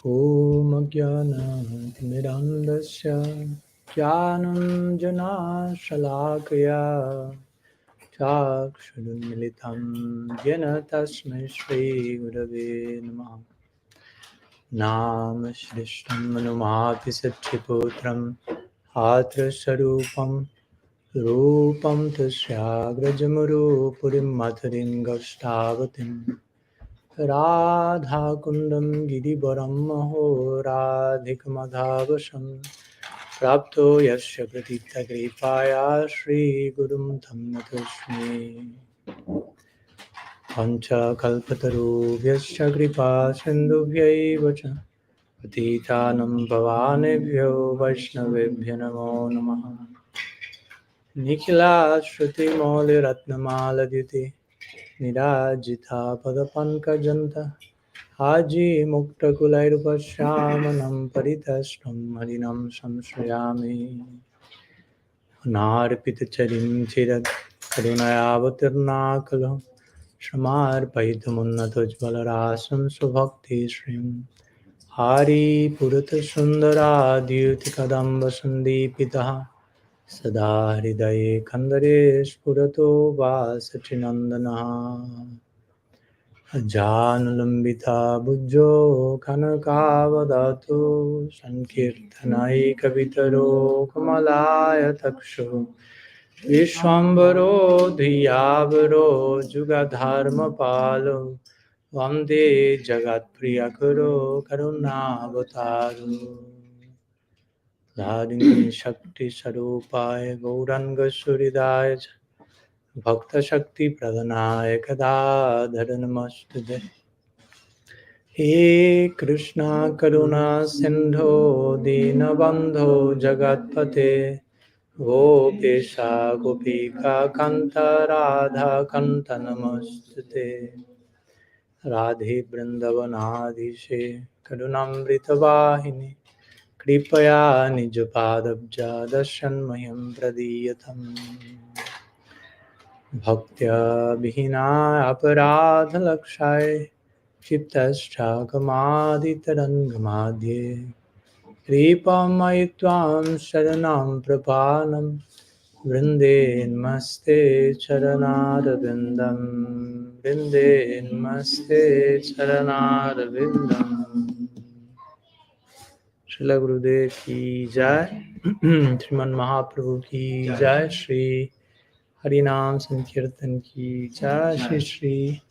Om Jnana-timirandasya Jnananjana-shalakaya Chakshurunmilitam Jena Tasmai Shri Gurave Namaha. Nam Shrishtam Manumati Satchiputram Atra Sarupam Rupam Tasyagrajamuru Purim Matarim Gavstavatim Radha Kundam Gidivaram Maho Radhikamadhavasam Prapto Yasya Pratita Kripaya Shri Gurum Tammatasmi Pancha Kalpataru Vyasya Kripa Sindhubhyaiva Cha Patitanam Bhavanebhyo Vaishnavebhyo Namo Namaha Nikhila Shruti Moli Ratnamala Diti Nirajita Padapankajanta Haji Mukta Kulairupasyamanam Paritastam Harinam Samshrayami Narpita Charim Chirad Karunayavatirnakalam Shramarpaitamunnatojvalarasam Subhakti Shrim Hari Purata Sundara Dyuti Kadamba Sandipitaha Sada Hridaye Kandare Spurato Vasachinandana Janulambita Bujjo Kanakavadato Sankirtanai Kavitaro Kamalaya Takshu Vishwambaro Dhiyavaro Jugadharma Palo Vande Jagat Priyakaro Karunavataru Ladini Shakti Sarupaya Gauranga Suridaya Bhakta Shakti Pradhanaya Kadadhara Namaste He Krishna Karuna Sindho Dinabandho Jagatpate Gopesha Gopika Kanta Radha Kanta Namaste Radhe Vrindavanadishe Karunamrita Vahini Kripaya Nijapadabja Darshanmayam Pradiyatam Bhaktya Bhina Aparadha Lakshaya Chiptascha Kamaditarangamadhye Kripamai Tvam Sharanam Prapanam Vrinde Namaste Charanarvindam Vrinde Namaste Charanarvindam Srila Gurudev ki jai Sriman Mahaprabhu ki jai Shri Harinam Sankirtan ki jai Shri Shri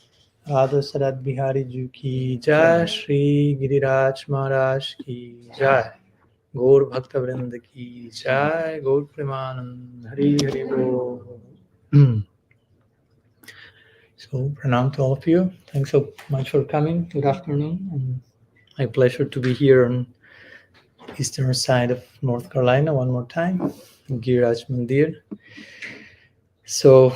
Radha Sarat Bihari Ji ki jai Shri Giriraj Maharaj ki jai Gaur Bhakta Vrinda ki jai Gaur Premanand Hari Hari Bol. So pranam to all of you. Thanks so much for coming. Good afternoon. And my pleasure to be here on eastern side of North Carolina one more time, in Giriraj Mandir. So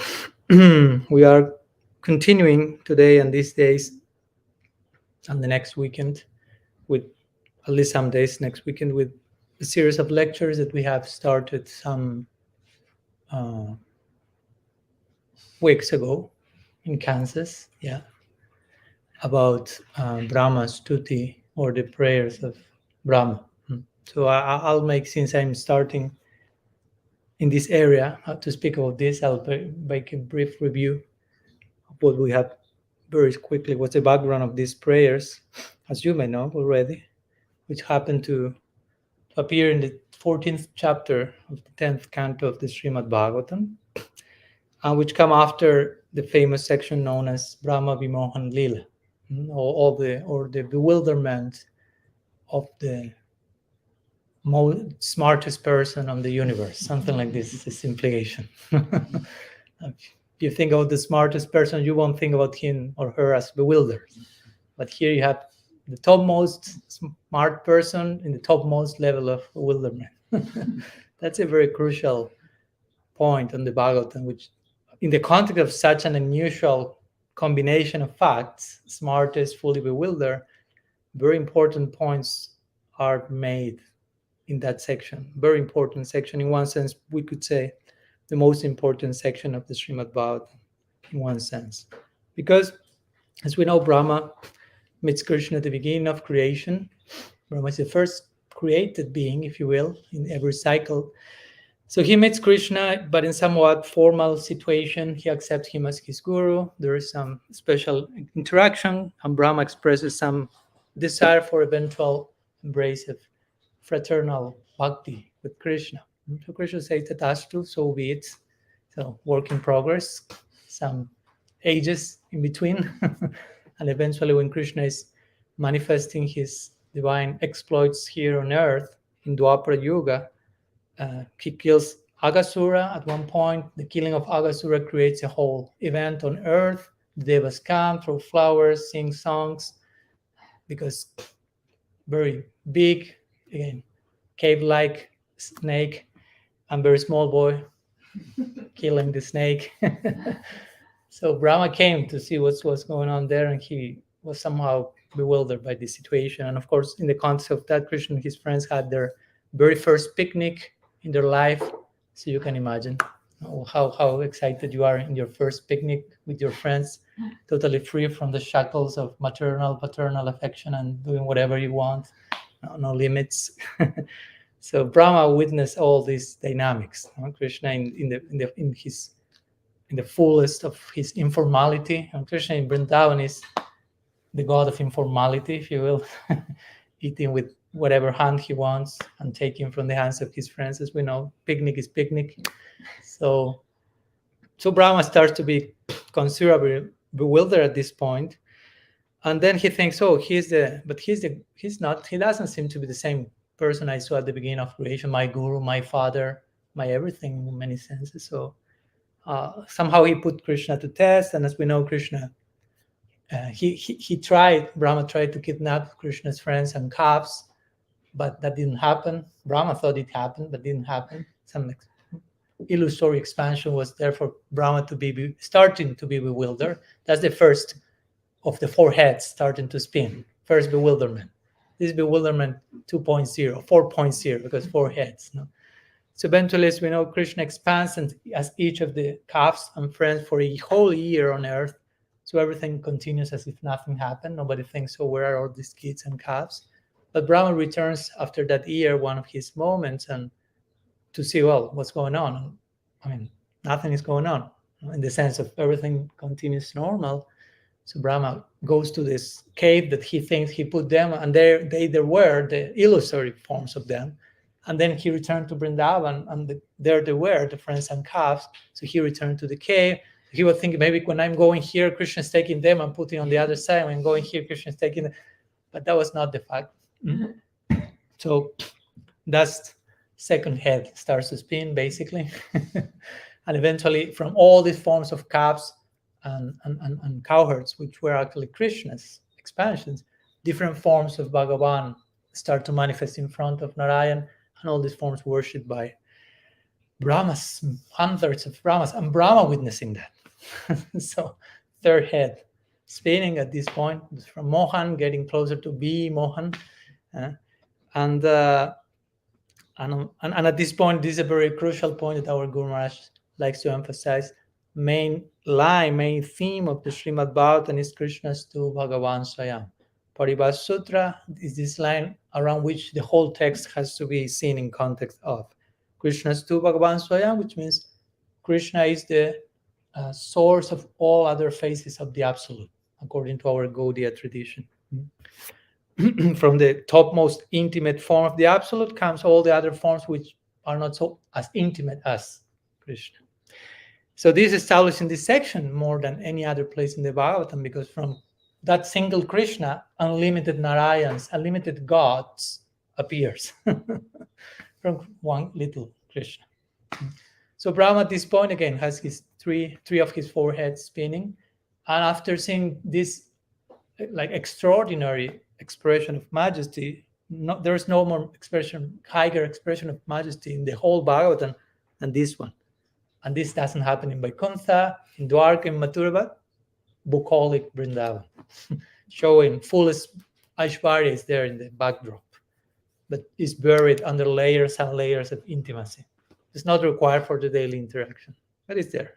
we are continuing today and these days and the next weekend with at least some days next weekend with a series of lectures that we have started some weeks ago in Kansas, about Brahma-stuti or the prayers of Brahma. So I'll make, since I'm starting in this area to speak about this, I'll make a brief review of what we have very quickly. What's the background of these prayers, as you may know already, which happened to appear in the 14th chapter of the 10th canto of the Srimad Bhagavatam, which come after the famous section known as Brahma Vimohan Lila, or the bewilderment of the smartest person on the universe, something like this is the implication. If you think about the smartest person, you won't think about him or her as bewildered. But here you have the topmost smart person in the topmost level of bewilderment. That's a very crucial point on the Bhagavatam, which in the context of such an unusual combination of facts, smartest, fully bewildered, very important points are made in that section. Very important section. In one sense, we could say the most important section of the Srimad Bhagavatam, in one sense. Because, as we know, Brahma meets Krishna at the beginning of creation. Brahma is the first created being, if you will, in every cycle. So he meets Krishna, but in somewhat formal situation. He accepts him as his guru. There is some special interaction, and Brahma expresses some desire for eventual embrace of fraternal bhakti with Krishna. So Krishna says, "Tatastu, so be it." So work in progress, some ages in between, and eventually, when Krishna is manifesting his divine exploits here on earth in Dwapara Yuga, he kills Agasura at one point. The killing of Agasura creates a whole event on earth. The devas come, throw flowers, sing songs, because very big, again, cave-like snake, and very small boy killing the snake. So Brahma came to see what's going on there, and he was somehow bewildered by the situation. And of course, in the context of that, Krishna and his friends had their very first picnic in their life. So you can imagine how excited you are in your first picnic with your friends, totally free from the shackles of maternal, paternal affection, and doing whatever you want, no limits. So Brahma witnessed all these dynamics. Krishna in the fullest of his informality, and Krishna in Vrindavan is the god of informality, if you will, eating with whatever hand he wants and taking from the hands of his friends. As we know, picnic is picnic. So Brahma starts to be considerably bewildered at this point, and then he thinks, "Oh, he's not. He doesn't seem to be the same person I saw at the beginning of creation. My guru, my father, my everything in many senses." So somehow he put Krishna to test, and as we know, Krishna. Brahma tried to kidnap Krishna's friends and calves, but that didn't happen. Brahma thought it happened, but didn't happen. Some illusory expansion was there for Brahma to be starting to be bewildered. That's the first of the four heads starting to spin. First bewilderment. This is bewilderment 2.0, 4.0, because four heads. No? So eventually, as we know, Krishna expands and as each of the calves and friends for a whole year on earth. So everything continues as if nothing happened. Nobody thinks, "Oh, where are all these kids and calves?" But Brahma returns after that year, one of his moments, and to see, well, what's going on. I mean, nothing is going on in the sense of everything continues normal. So Brahma goes to this cave that he thinks he put them, and there were the illusory forms of them. And then he returned to Vrindavan, and there they were, the friends and calves. So he returned to the cave. He was thinking, maybe when I'm going here, Krishna's taking them and putting on the other side. When I'm going here, Krishna's taking them. But that was not the fact. So that's second head starts to spin, basically. And eventually, from all these forms of calves and cowherds, which were actually Krishna's expansions, different forms of Bhagavan start to manifest in front of Narayan, and all these forms worshipped by Brahmas, hundreds of Brahmas, and Brahma witnessing that. So third head spinning at this point, from Mohan getting closer to be Mohan. And at this point, this is a very crucial point that our Guru Maharaj likes to emphasize. Main theme of the Srimad Bhagavatam is Krishna's tu Bhagavan Swayam. Paribhas Sutra is this line around which the whole text has to be seen in context of. Krishna's tu Bhagavan Swayam, which means Krishna is the source of all other phases of the Absolute, according to our Gaudiya tradition. From the topmost intimate form of the Absolute comes all the other forms which are not so as intimate as Krishna. So this is established in this section more than any other place in the Bhagavatam, because from that single Krishna, unlimited Narayans, unlimited gods appears from one little Krishna. So Brahma at this point again has his three of his four heads spinning, and after seeing this like extraordinary expression of majesty, there is no more higher expression of majesty in the whole Bhagavatam than this one. And this doesn't happen in Vaikuntha, in Dwarka, in Mathura, but bucolic Vrindavan, showing fullest Aishwarya is there in the backdrop, but is buried under layers and layers of intimacy. It's not required for the daily interaction, but it's there.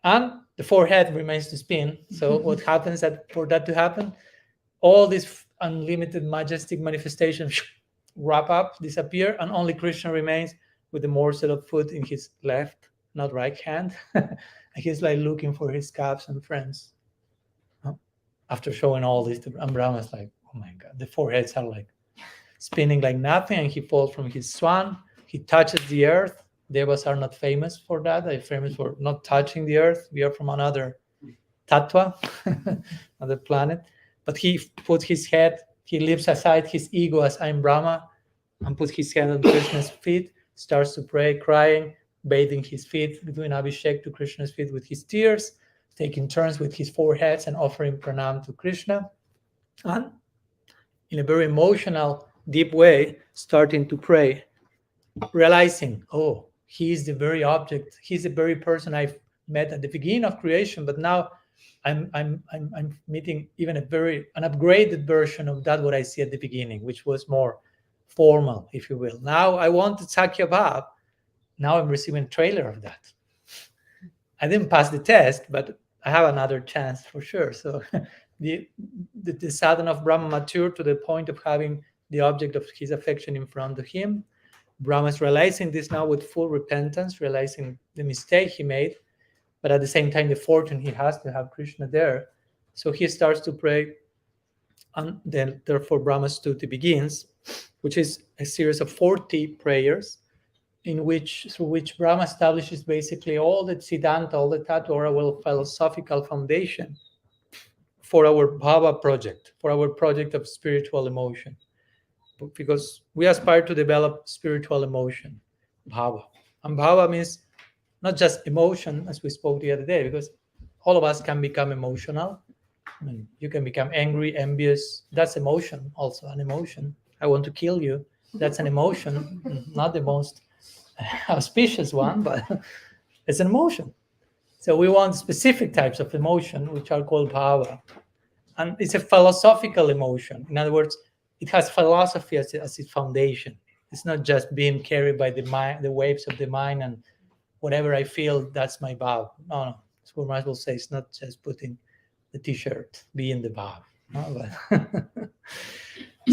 And the forehead remains to spin. So what happens that for that to happen, all these unlimited majestic manifestations wrap up, disappear, and only Krishna remains with the morsel of food in his left, not right hand. And he's like looking for his calves and friends. After showing all this, and Brahma's like, oh my God, the foreheads are like spinning like nothing, and he falls from his swan. He touches the earth. Devas are not famous for that. They're famous for not touching the earth. We are from another tattva, another planet. But he puts his head, he leaves aside his ego as I'm Brahma, and puts his head on Krishna's feet, starts to pray, crying, bathing his feet, doing Abhishek to Krishna's feet with his tears, taking turns with his foreheads and offering pranam to Krishna. And in a very emotional, deep way, starting to pray, realizing, oh, he is the very object, he's the very person I've met at the beginning of creation, but now I'm meeting even an upgraded version of that what I see at the beginning, which was more formal, if you will. Now I want to Sakya Bhav. Now I'm receiving a trailer of that. I didn't pass the test, but I have another chance for sure. So the sadhana of Brahma matured to the point of having the object of his affection in front of him. Brahma is realizing this now with full repentance, realizing the mistake he made, but at the same time, the fortune he has to have Krishna there. So he starts to pray, and then therefore Brahma-stuti begins, which is a series of 40 prayers through which Brahma establishes basically all the Siddhanta, all the Tattva, or philosophical foundation for our Bhava project, for our project of spiritual emotion. Because we aspire to develop spiritual emotion, Bhava. And Bhava means not just emotion, as we spoke the other day, because all of us can become emotional. I mean, you can become angry, envious. That's emotion, also an emotion. I want to kill you. That's an emotion, not the most auspicious one, but it's an emotion. So we want specific types of emotion, which are called bhava. And it's a philosophical emotion. In other words, it has philosophy as its foundation. It's not just being carried by the mind, the waves of the mind, and whatever I feel, that's my bhav. No. Swami Padmanabha will say it's not just putting the t-shirt, be in the bhav. No, but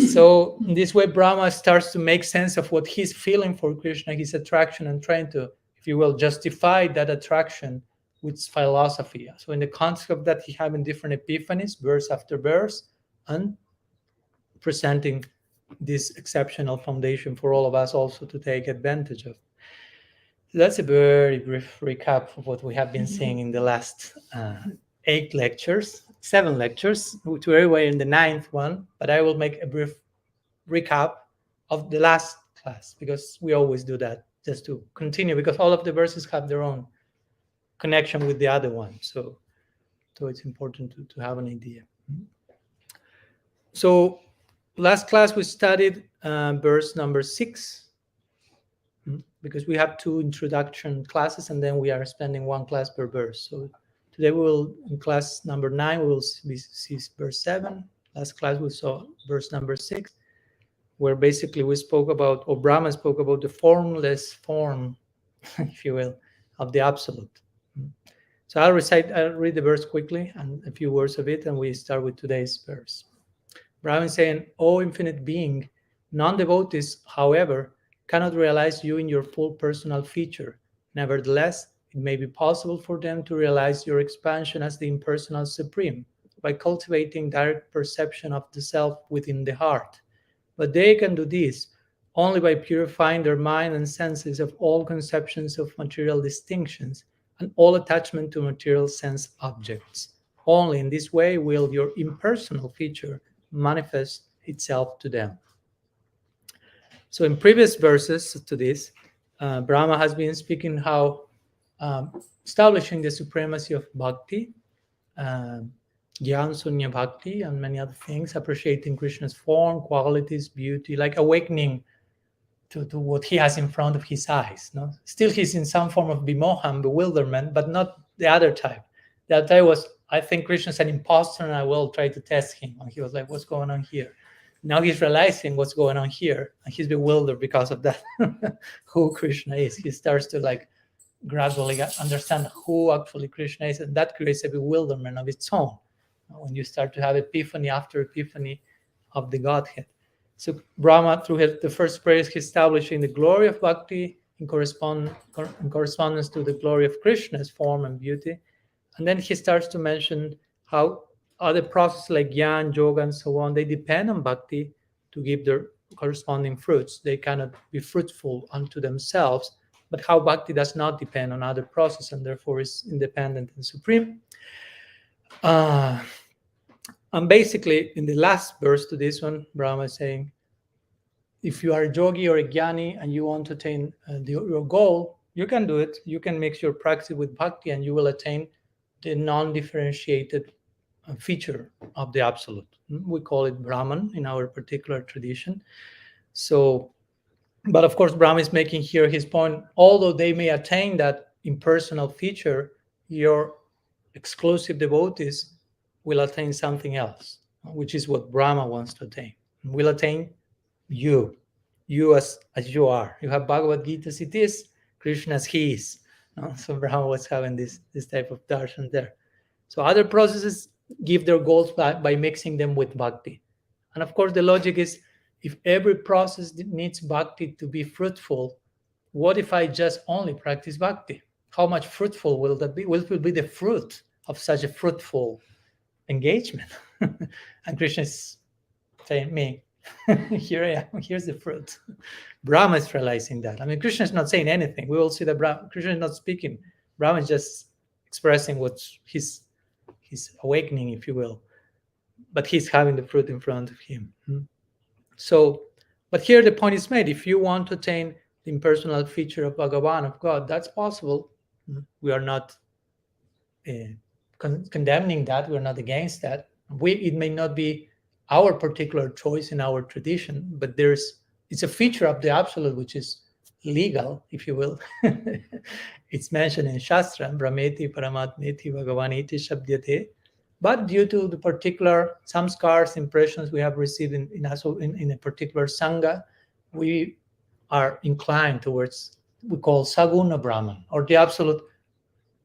so in this way, Brahma starts to make sense of what he's feeling for Krishna, his attraction, and trying to, if you will, justify that attraction with philosophy. So in the context of that, he having different epiphanies, verse after verse, and presenting this exceptional foundation for all of us also to take advantage of. So that's a very brief recap of what we have been seeing in the last 7 lectures. We're in the 9th one, but I will make a brief recap of the last class, because we always do that, just to continue, because all of the verses have their own connection with the other one. So it's important to have an idea. So last class we studied verse number 6, because we have 2 introduction classes, and then we are spending 1 class per verse. So today we will, in class number 9, we will see verse 7. Last class we saw verse number 6, where basically we spoke about, or Brahma spoke about, the formless form, if you will, of the Absolute. So I'll read the verse quickly and a few words of it, and we start with today's verse. Brahma is saying, O infinite being, non-devotees, however, cannot realize you in your full personal feature. Nevertheless, it may be possible for them to realize your expansion as the impersonal supreme by cultivating direct perception of the self within the heart. But they can do this only by purifying their mind and senses of all conceptions of material distinctions and all attachment to material sense objects. Only in this way will your impersonal feature manifest itself to them. So in previous verses to this, Brahma has been speaking how establishing the supremacy of bhakti, Gyan Sunya Bhakti, and many other things, appreciating Krishna's form, qualities, beauty, like awakening to what he has in front of his eyes. No? Still he's in some form of bimoham, bewilderment, but not the other type. The other type was, I think Krishna's an imposter and I will try to test him. And he was like, what's going on here? Now he's realizing what's going on here, and he's bewildered because of that, who Krishna is. He starts to like gradually understand who actually Krishna is, and that creates a bewilderment of its own when you start to have epiphany after epiphany of the Godhead. So Brahma, through the first prayers, he establishing the glory of bhakti in correspondence to the glory of Krishna's form and beauty. And then he starts to mention how other processes like jnana, yoga, and so on, they depend on bhakti to give their corresponding fruits. They cannot be fruitful unto themselves, but how bhakti does not depend on other processes and therefore is independent and supreme. And basically, in the last verse to this one, Brahma is saying, if you are a yogi or a jnani and you want to attain your goal, you can do it. You can mix your practice with bhakti and you will attain the non-differentiated feature of the absolute. We call it Brahman in our particular tradition. So, but of course, Brahma is making here his point, although they may attain that impersonal feature, your exclusive devotees will attain something else, which is what Brahma wants to attain. Will attain you as you are. You have Bhagavad Gita as it is, Krishna as he is. So Brahma was having this type of darshan there. So other processes give their goals by mixing them with bhakti. And of course, the logic is, if every process needs bhakti to be fruitful, what if I just only practice bhakti? How much fruitful will that be? What will be the fruit of such a fruitful engagement? And Krishna is saying, me, here I am, here's the fruit. Brahma is realizing that. I mean, Krishna is not saying anything. We will see that Krishna is not speaking. Brahma is just expressing what's his awakening, if you will. But he's having the fruit in front of him. So, but here the point is made. If you want to attain the impersonal feature of Bhagavan, of God, that's possible. We are not condemning that. We're not against that. It may not be our particular choice in our tradition, but it's a feature of the absolute which is legal, if you will. It's mentioned in Shastra, Brahmeti Paramatmeti Bhagavaniti Shabdyate. But due to the particular samskars, impressions we have received in a particular sangha, we are inclined towards, we call Saguna Brahman, or the absolute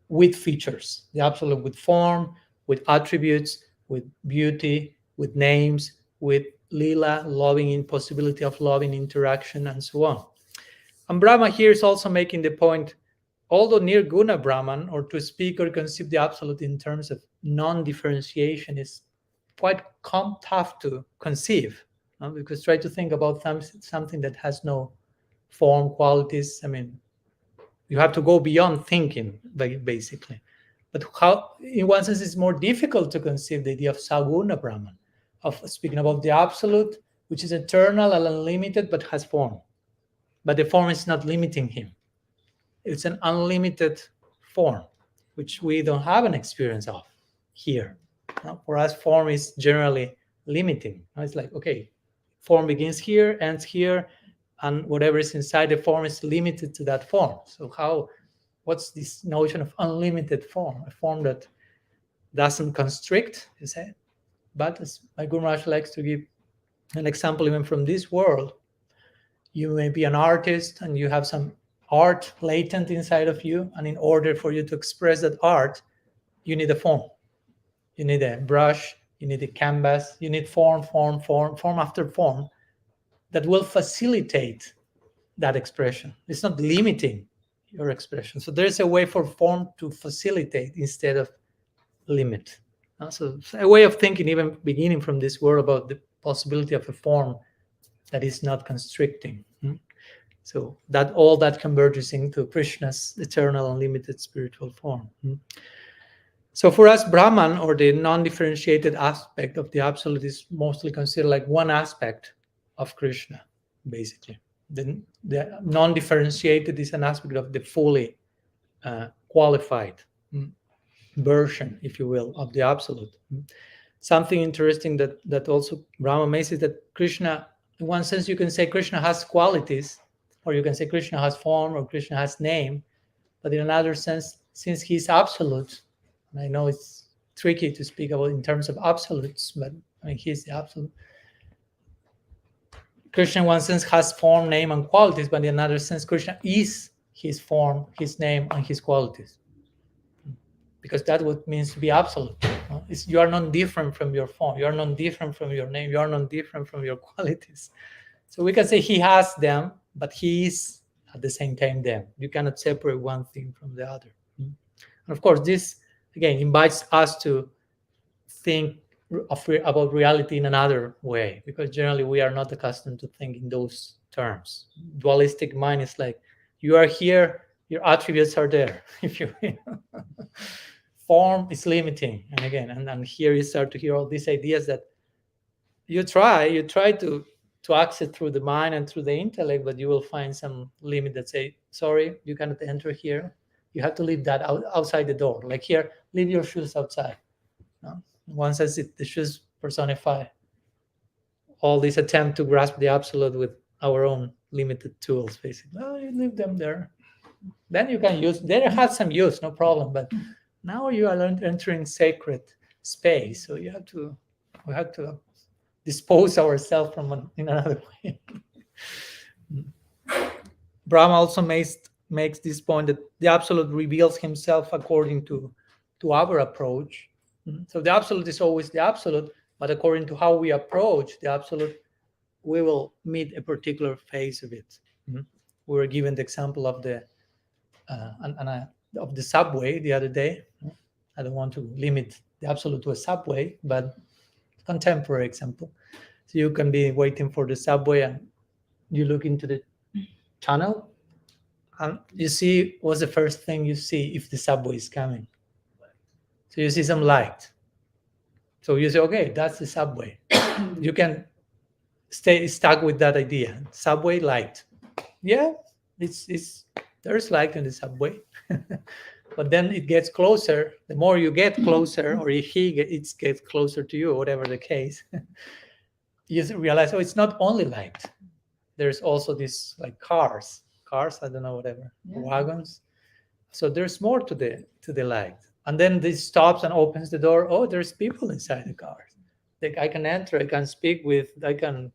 with features, the absolute with form, with attributes, with beauty, with names, with lila, loving, possibility of loving interaction, and so on. And Brahma here is also making the point, although Nerguna Brahman, or to speak or conceive the absolute in terms of non-differentiation, is quite tough to conceive, because try to think about something that has no form, qualities. I mean, you have to go beyond thinking, basically. But how, in one sense, it's more difficult to conceive the idea of Saguna Brahman, of speaking about the absolute, which is eternal and unlimited, but has form. But the form is not limiting him. It's an unlimited form, which we don't have an experience of here. For us, form is generally limiting. It's like, okay, form begins here, ends here, and whatever is inside the form is limited to that form. So what's this notion of unlimited form? A form that doesn't constrict, you say? But as my Guru Maharaj likes to give an example even from this world, you may be an artist and you have some art latent inside of you, and in order for you to express that art, you need a form. You need a brush, you need a canvas, you need form after form that will facilitate that expression. It's not limiting your expression. So there's a way for form to facilitate instead of limit. So it's a way of thinking, even beginning from this world, about the possibility of a form that is not constricting. So that all that converges into Krishna's eternal unlimited spiritual form. So for us, Brahman, or the non-differentiated aspect of the absolute, is mostly considered like one aspect of Krishna, basically. The non-differentiated is an aspect of the fully qualified version, if you will, of the absolute. Something interesting that also Brahma makes is that Krishna, in one sense, you can say Krishna has qualities, or you can say Krishna has form, or Krishna has name. But in another sense, since he's absolute, and I know it's tricky to speak about in terms of absolutes, but I mean, he's the absolute. Krishna, in one sense, has form, name, and qualities, but in another sense, Krishna is his form, his name, and his qualities. Because that's what it means to be absolute. You are not different from your form. You are not different from your name. You are not different from your qualities. So we can say he has them, but he is at the same time them. You cannot separate one thing from the other. And of course, this, again, invites us to think about reality in another way, because generally we are not accustomed to think in those terms. Dualistic mind is like, you are here, your attributes are there. If you form is limiting, and again, and here you start to hear all these ideas that you try to access through the mind and through the intellect, but you will find some limit that say, sorry, you cannot enter here. You have to leave that outside the door. Like here, leave your shoes outside. No? One says the shoes personify all this attempt to grasp the absolute with our own limited tools, basically. Oh, you leave them there. Then you can use, they have some use, no problem. But now you are entering sacred space. So we have to dispose ourselves from in another way. Brahma also makes this point that the absolute reveals himself according to our approach. So the absolute is always the absolute, but according to how we approach the absolute, we will meet a particular phase of it. We were given the example of the subway the other day. I don't want to limit the absolute to a subway, but contemporary example. So you can be waiting for the subway and you look into the channel and you see what's the first thing you see if the subway is coming. So you see some light. So you say, okay, that's the subway. You can stay stuck with that idea. Subway light. Yeah, there's light in the subway. But then it gets closer. The more you get closer, or if it gets closer to you, whatever the case, you realize, oh, it's not only light. There's also this like cars, I don't know, whatever, wagons. So there's more to the light. And then this stops and opens the door. Oh, there's people inside the cars. Like I can enter, I can speak with, I can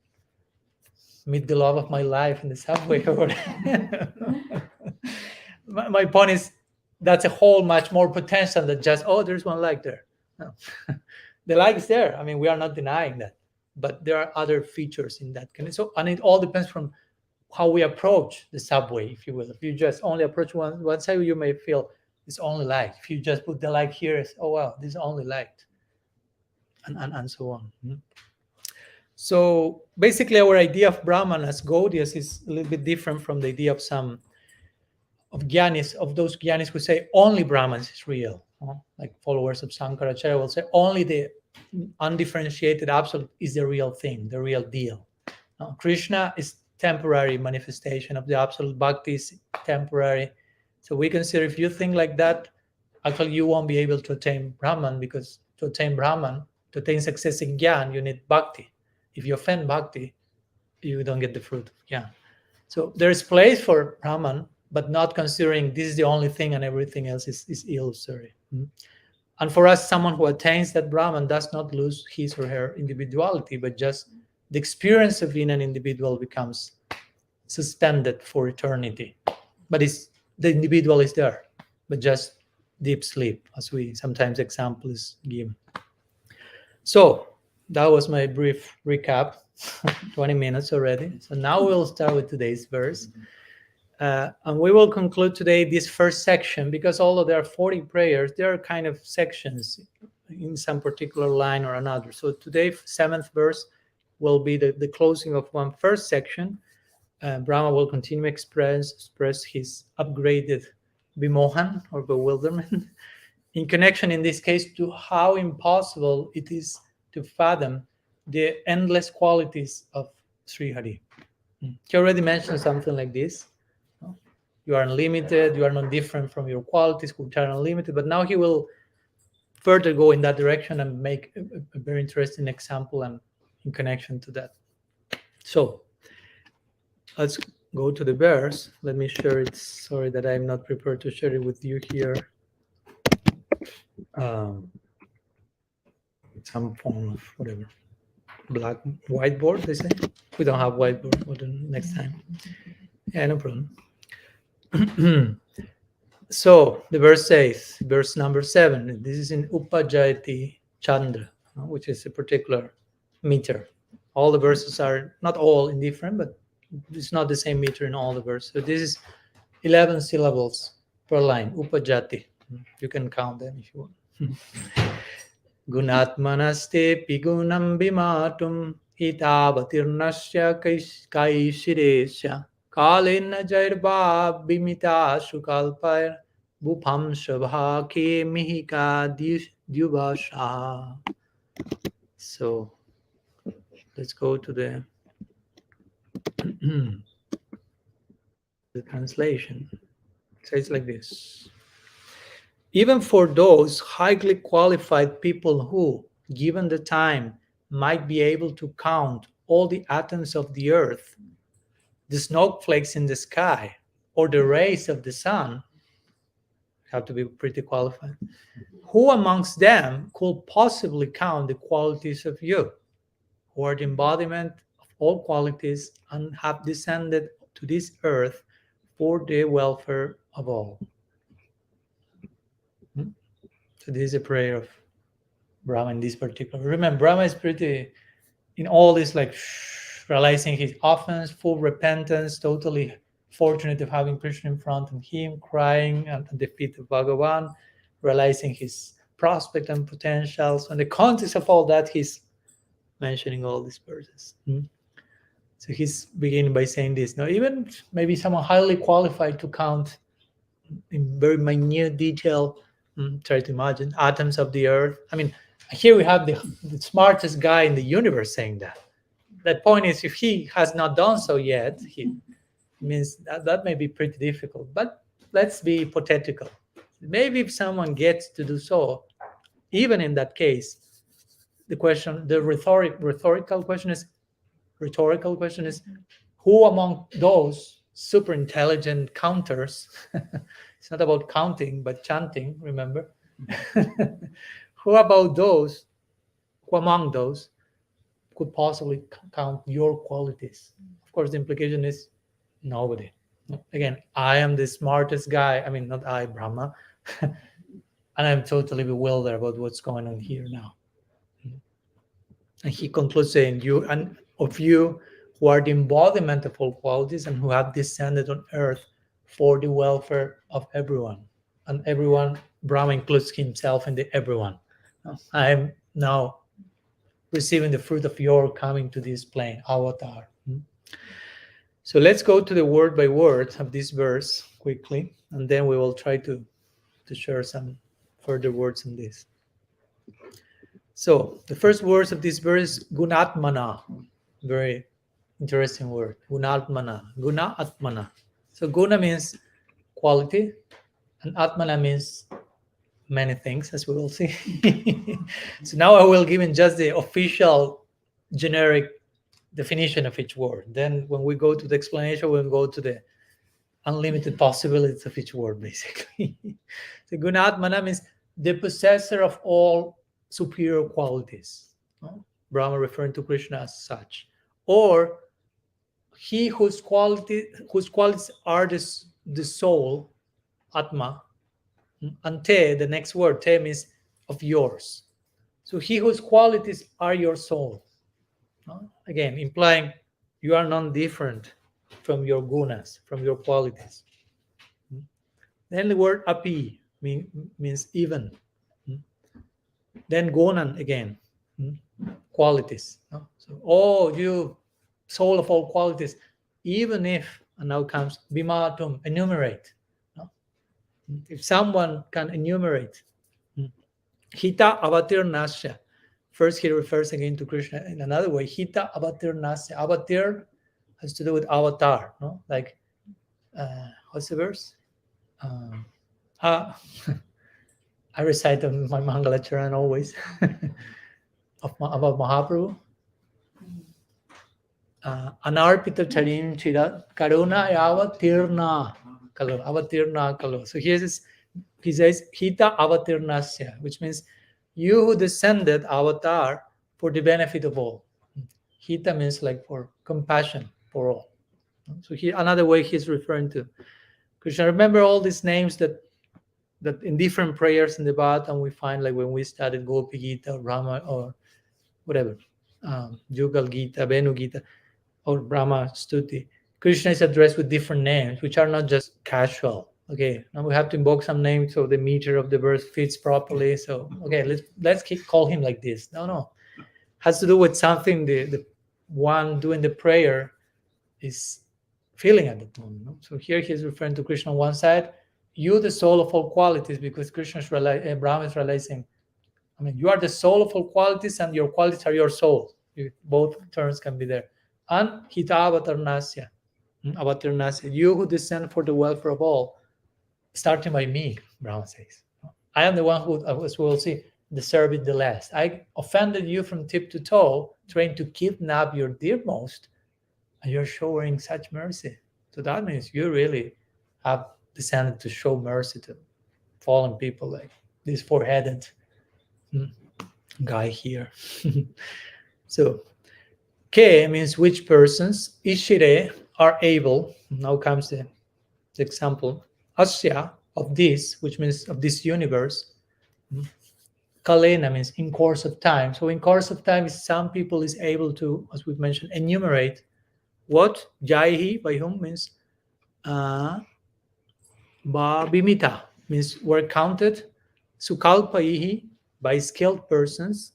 meet the love of my life in the subway. Or my point is, that's a whole much more potential than just, oh, there's one light there. No. The light is there. I mean, we are not denying that, but there are other features in that. So, and it all depends from how we approach the subway, if you will. If you just only approach one side, you may feel it's only light. If you just put the light here, it's, oh, wow, this is only light, and so on. So basically, our idea of Brahman as Gaudias is a little bit different from the idea of some of Gyanis, of those Gyanis who say only Brahman is real. Like followers of Sankaracharya will say only the undifferentiated absolute is the real thing, the real deal. Krishna is temporary manifestation of the absolute. Bhakti is temporary. So we consider if you think like that, actually you won't be able to attain Brahman, because to attain Brahman, to attain success in Gyan, you need Bhakti. If you offend Bhakti, you don't get the fruit of Gyan. So there is place for Brahman, but not considering this is the only thing and everything else is illusory. And for us, someone who attains that Brahman does not lose his or her individuality, but just the experience of being an individual becomes suspended for eternity. But the individual is there, but just deep sleep, as we sometimes example is given. So that was my brief recap, 20 minutes already. So now we'll start with today's verse. And we will conclude today this first section, because although there are 40 prayers, there are kind of sections in some particular line or another. So today, 7th verse will be the closing of one first section. Brahma will continue to express his upgraded vimohan, or bewilderment, in connection, in this case, to how impossible it is to fathom the endless qualities of Sri Hari. He already mentioned something like this. You are unlimited, you are not different from your qualities, which are unlimited. But now he will further go in that direction and make a very interesting example and in connection to that. So let's go to the verse. Let me share it. Sorry that I'm not prepared to share it with you here. Some form of whatever. Black whiteboard, they say. We don't have whiteboard. Next time. Yeah, no problem. So the verse says, verse number 7, this is in Upajayati Chandra, which is a particular meter. All the verses are not all indifferent, but it's not the same meter in all the verses. So this is 11 syllables per line, Upajati. You can count them if you want. Gunatmanaste pigunam bimatum itavatirnasya kaishiresya kalena jairba bimita sukalpair bupam shabhake mihika dyubasha. So let's go to the the translation. It says like this. Even for those highly qualified people who, given the time, might be able to count all the atoms of the earth, the snowflakes in the sky, or the rays of the sun, have to be pretty qualified. Who amongst them could possibly count the qualities of you, who are the embodiment of all qualities and have descended to this earth for the welfare of all? So this is a prayer of Brahma in this particular. Remember, Brahma is pretty in all this, like realizing his offense, full repentance, totally fortunate of having Krishna in front of him, crying at the feet of Bhagavan, realizing his prospect and potentials. In the context of all that, he's mentioning all these verses. So he's beginning by saying this. Now, even maybe someone highly qualified to count in very minute detail, try to imagine atoms of the earth. I mean, here we have the smartest guy in the universe saying that. That point is, if he has not done so yet, he means that may be pretty difficult. But let's be hypothetical. Maybe if someone gets to do so, even in that case, the question, the rhetorical question is, who among those super intelligent counters? It's not about counting, but chanting, remember? Who among those could possibly count your qualities? Of course, the implication is nobody. Again, I am the smartest guy. I mean, not I, Brahma. And I'm totally bewildered about what's going on here now. And he concludes saying, you and of you who are the embodiment of all qualities and who have descended on earth for the welfare of everyone. And everyone, Brahma includes himself in the everyone. I am now receiving the fruit of your coming to this plane, avatar. So let's go to the word by word of this verse quickly, and then we will try to share some further words on this. So the first words of this verse, gunatmana, very interesting word, gunatmana, guna atmana. So guna means quality, and atmana means many things, as we will see. So now I will give in just the official generic definition of each word. Then when we go to the explanation, we'll go to the unlimited possibilities of each word, basically. So gunatmana means the possessor of all superior qualities. Brahma referring to Krishna as such. Or he whose qualities are the soul, atma, and te, the next word, te means of yours. So he whose qualities are your soul. Again, implying you are non-different from your gunas, from your qualities. Then the word api means even. Then gonan again, qualities. So, you soul of all qualities, even if, and now comes bimatum, enumerate. If someone can enumerate, hita avatir nasya. First, he refers again to Krishna in another way. Hita avatir nasya. Avatir has to do with avatar, no? Like, what's the verse? I recite my Mangalacharan always about Mahaprabhu. Anarpita charin chira karuna avatirna kalo, avatirna kalo. So he says hita avatirnasya, which means you who descended avatar for the benefit of all. Hita means like for compassion for all. So here another way he's referring to Krishna. Remember all these names that in different prayers in the bottom we find, like when we studied Gopi Gita, Rama, or whatever, Jugal Gita, Venu Gita, or Brahma-stuti. Krishna is addressed with different names, which are not just casual. Okay, now we have to invoke some names so the meter of the verse fits properly. So okay, let's call him like this. No, has to do with something the one doing the prayer is feeling at that moment. No? So here he's referring to Krishna on one side, you the soul of all qualities, because Brahma is realizing, I mean, you are the soul of all qualities, and your qualities are your soul. Both terms can be there. And Hita Avatarnasya, Avatarnasya, you who descend for the welfare of all, starting by me, Brahma says. I am the one who, as we will see, deserve it the last. I offended you from tip to toe, trying to kidnap your dearmost, and you're showing such mercy. So that means you really have descended to show mercy to fallen people like this four-headed guy here. So, Ke means which persons, Ishire, are able. Now comes the example. Asya, of this, which means of this universe. Kalena means in course of time. So in course of time, some people is able to, as we've mentioned, enumerate what? Jaihi, by whom, means Bimita, means were counted. Sukalpaihi, by skilled persons.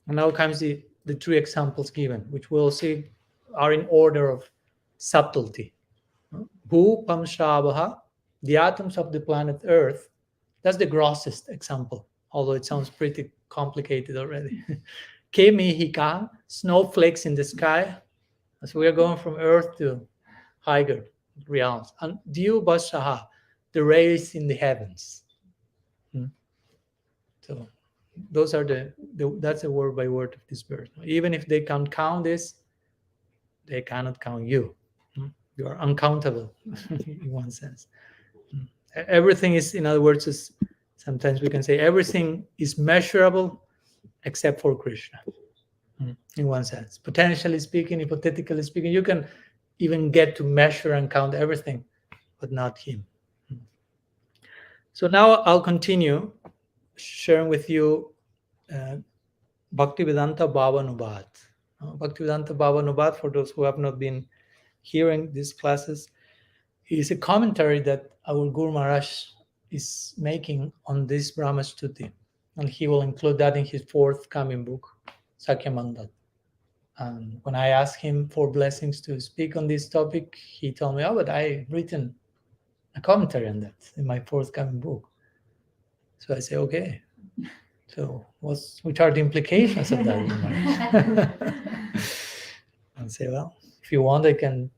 And now comes the three examples given, which we'll see are in order of subtlety. Bhu Pamshrabaha, the atoms of the planet Earth. That's the grossest example, although it sounds pretty complicated already. Kemihika, snowflakes in the sky, as we are going from Earth to higher realms. And Diyu Bashaha, the rays in the heavens. So those are that's a word by word of this verse. Even if they can count this, they cannot count you. You are uncountable in one sense. Everything is, in other words, sometimes we can say everything is measurable except for Krishna, in one sense. Potentially speaking, hypothetically speaking, you can even get to measure and count everything, but not him. So now I'll continue sharing with you Bhaktivedanta Bhavanubhat. Bhaktivedanta Bhavanubhat, for those who have not been hearing these classes, is a commentary that our Guru Maharaj is making on this Brahma-stuti. And he will include that in his forthcoming book, Sakyamandat. And when I asked him for blessings to speak on this topic, he told me, but I've written a commentary on that in my forthcoming book. So I say, okay. So which are the implications of that? And say, well, if you want, I can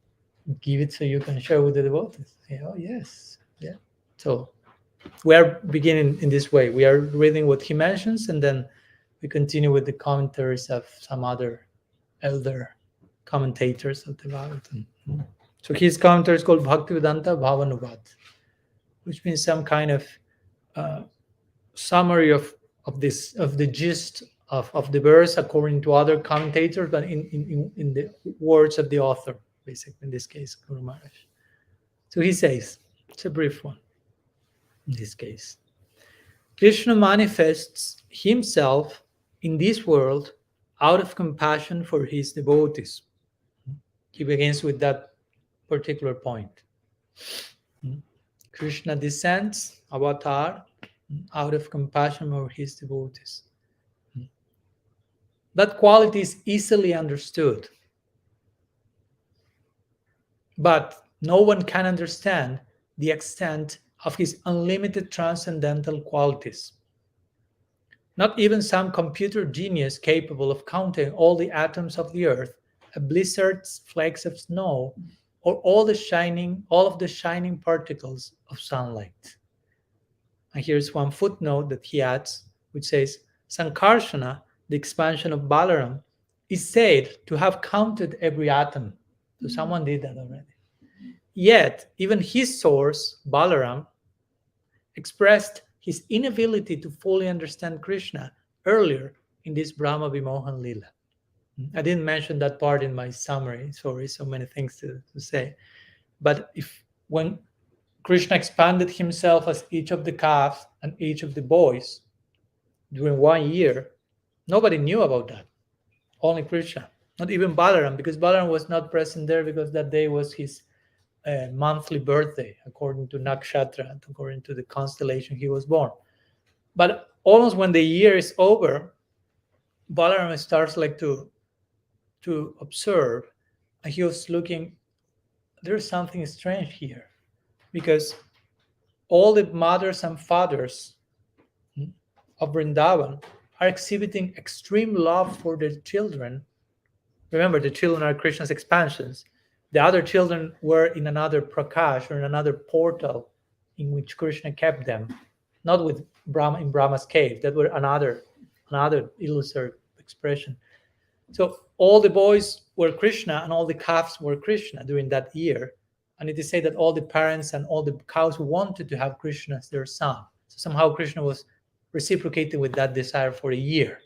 give it so you can share with the devotees. Oh, yes. Yeah. So we are beginning in this way. We are reading what he mentions, and then we continue with the commentaries of some other elder commentators of the Bhagavatam. So his commentary is called Bhaktivedanta Bhavanubhat, which means some kind of summary of the gist of the verse according to other commentators, but in the words of the author, basically, in this case, Guru Maharaj. So he says, it's a brief one in this case. Krishna manifests himself in this world out of compassion for his devotees. He begins with that particular point. Krishna descends, avatar, out of compassion for his devotees. That quality is easily understood. But no one can understand the extent of his unlimited transcendental qualities. Not even some computer genius capable of counting all the atoms of the earth, a blizzard's flakes of snow, or all of the shining particles of sunlight. And here's one footnote that he adds, which says, Sankarsana, the expansion of Balaram, is said to have counted every atom. So someone did that already. Yet, even his source, Balaram, expressed his inability to fully understand Krishna earlier in this Brahma Vimohan Lila. I didn't mention that part in my summary. Sorry, so many things to say. But when Krishna expanded himself as each of the calves and each of the boys during 1 year. Nobody knew about that. Only Krishna. Not even Balaram, because Balaram was not present there because that day was his monthly birthday, according to Nakshatra, according to the constellation he was born. But almost when the year is over, Balaram starts like to observe, and he was looking. There's something strange here, because all the mothers and fathers of Vrindavan are exhibiting extreme love for their children. Remember, the children are Krishna's expansions. The other children were in another prakash, or in another portal in which Krishna kept them, not with Brahma in Brahma's cave. That were another illusory expression. So all the boys were Krishna and all the calves were Krishna during that year. And it is said that all the parents and all the cows wanted to have Krishna as their son. So somehow Krishna was reciprocating with that desire for a year.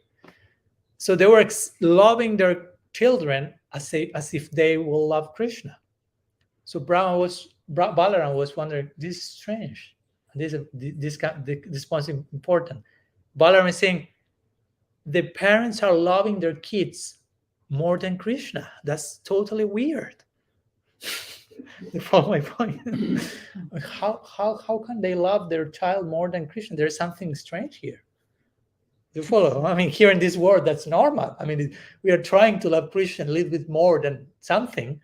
So they were loving their children as if they will love Krishna. So Balaram was wondering, this is strange. And this point is important. Balaram is saying, the parents are loving their kids more than Krishna. That's totally weird. You follow my point? How can they love their child more than Krishna? There's something strange here. You follow? I mean, here in this world, that's normal. I mean, we are trying to love Krishna a little bit more than something.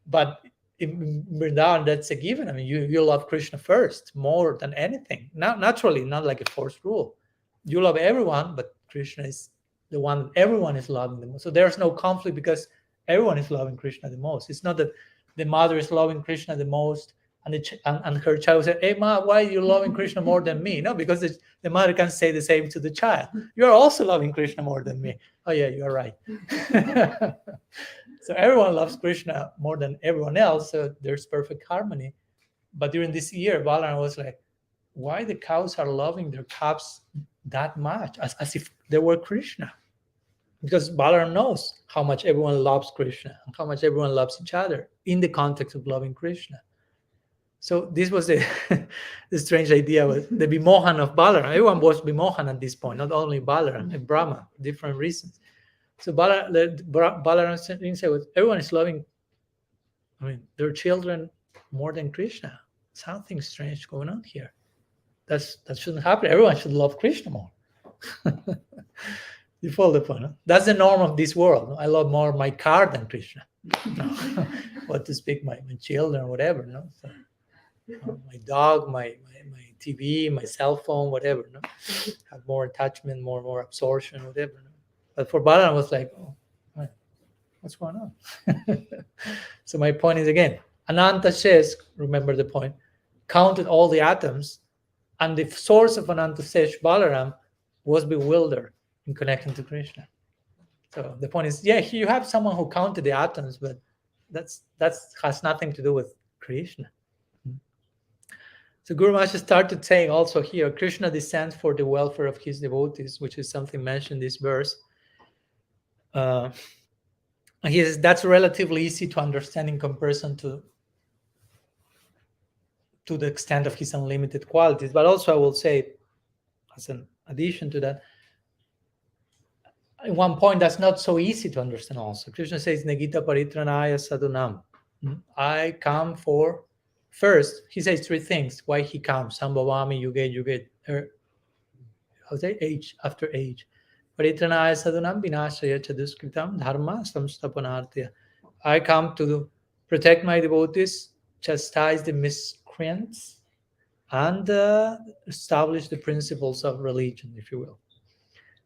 But in Vrindavan, that's a given. I mean, you love Krishna first, more than anything. Naturally, not like a forced rule. You love everyone, but Krishna is the one everyone is loving the most. So there's no conflict because everyone is loving Krishna the most. It's not that the mother is loving Krishna the most and her child said, "Hey, ma, why are you loving Krishna more than me?" No, because the mother can say the same to the child. You are also loving Krishna more than me. Oh yeah, you are right. So everyone loves Krishna more than everyone else. So there's perfect harmony. But during this year, Balaram was like, why the cows are loving their calves that much, as if they were Krishna? Because Balaram knows how much everyone loves Krishna and how much everyone loves each other in the context of loving Krishna. So this was the strange idea with the Vimohan of Balaram. Everyone was Vimohan at this point, not only Balaram and Brahma, different reasons. So Balaram said, everyone is loving, their children more than Krishna. Something strange going on here. That shouldn't happen. Everyone should love Krishna more. You follow the point? Huh? That's the norm of this world. I love more my car than Krishna. What to speak, my children, whatever. No, so, my dog, my TV, my cell phone, whatever. No, have more attachment, more absorption, whatever. No? But for Balaram, I was like, oh, what's going on? So my point is again, Ananta says, remember the point, counted all the atoms, and the source of Ananta says, Balaram, was bewildered in connection to Krishna. So the point is, yeah, you have someone who counted the atoms, but that has nothing to do with Krishna. So Guru Maharaj started saying also here, Krishna descends for the welfare of his devotees, which is something mentioned in this verse. And he says that's relatively easy to understand in comparison to the extent of his unlimited qualities. But also I will say, as an addition to that, at one point that's not so easy to understand also. Krishna says, Negita paritranaya sadhunam. I come for, first, he says three things, why he comes. Sambhavami yuge, age after age. Paritranaya sadhunam vinashaya chaduskritam dharma samstapanartya. I come to protect my devotees, chastise the miscreants, and establish the principles of religion, if you will.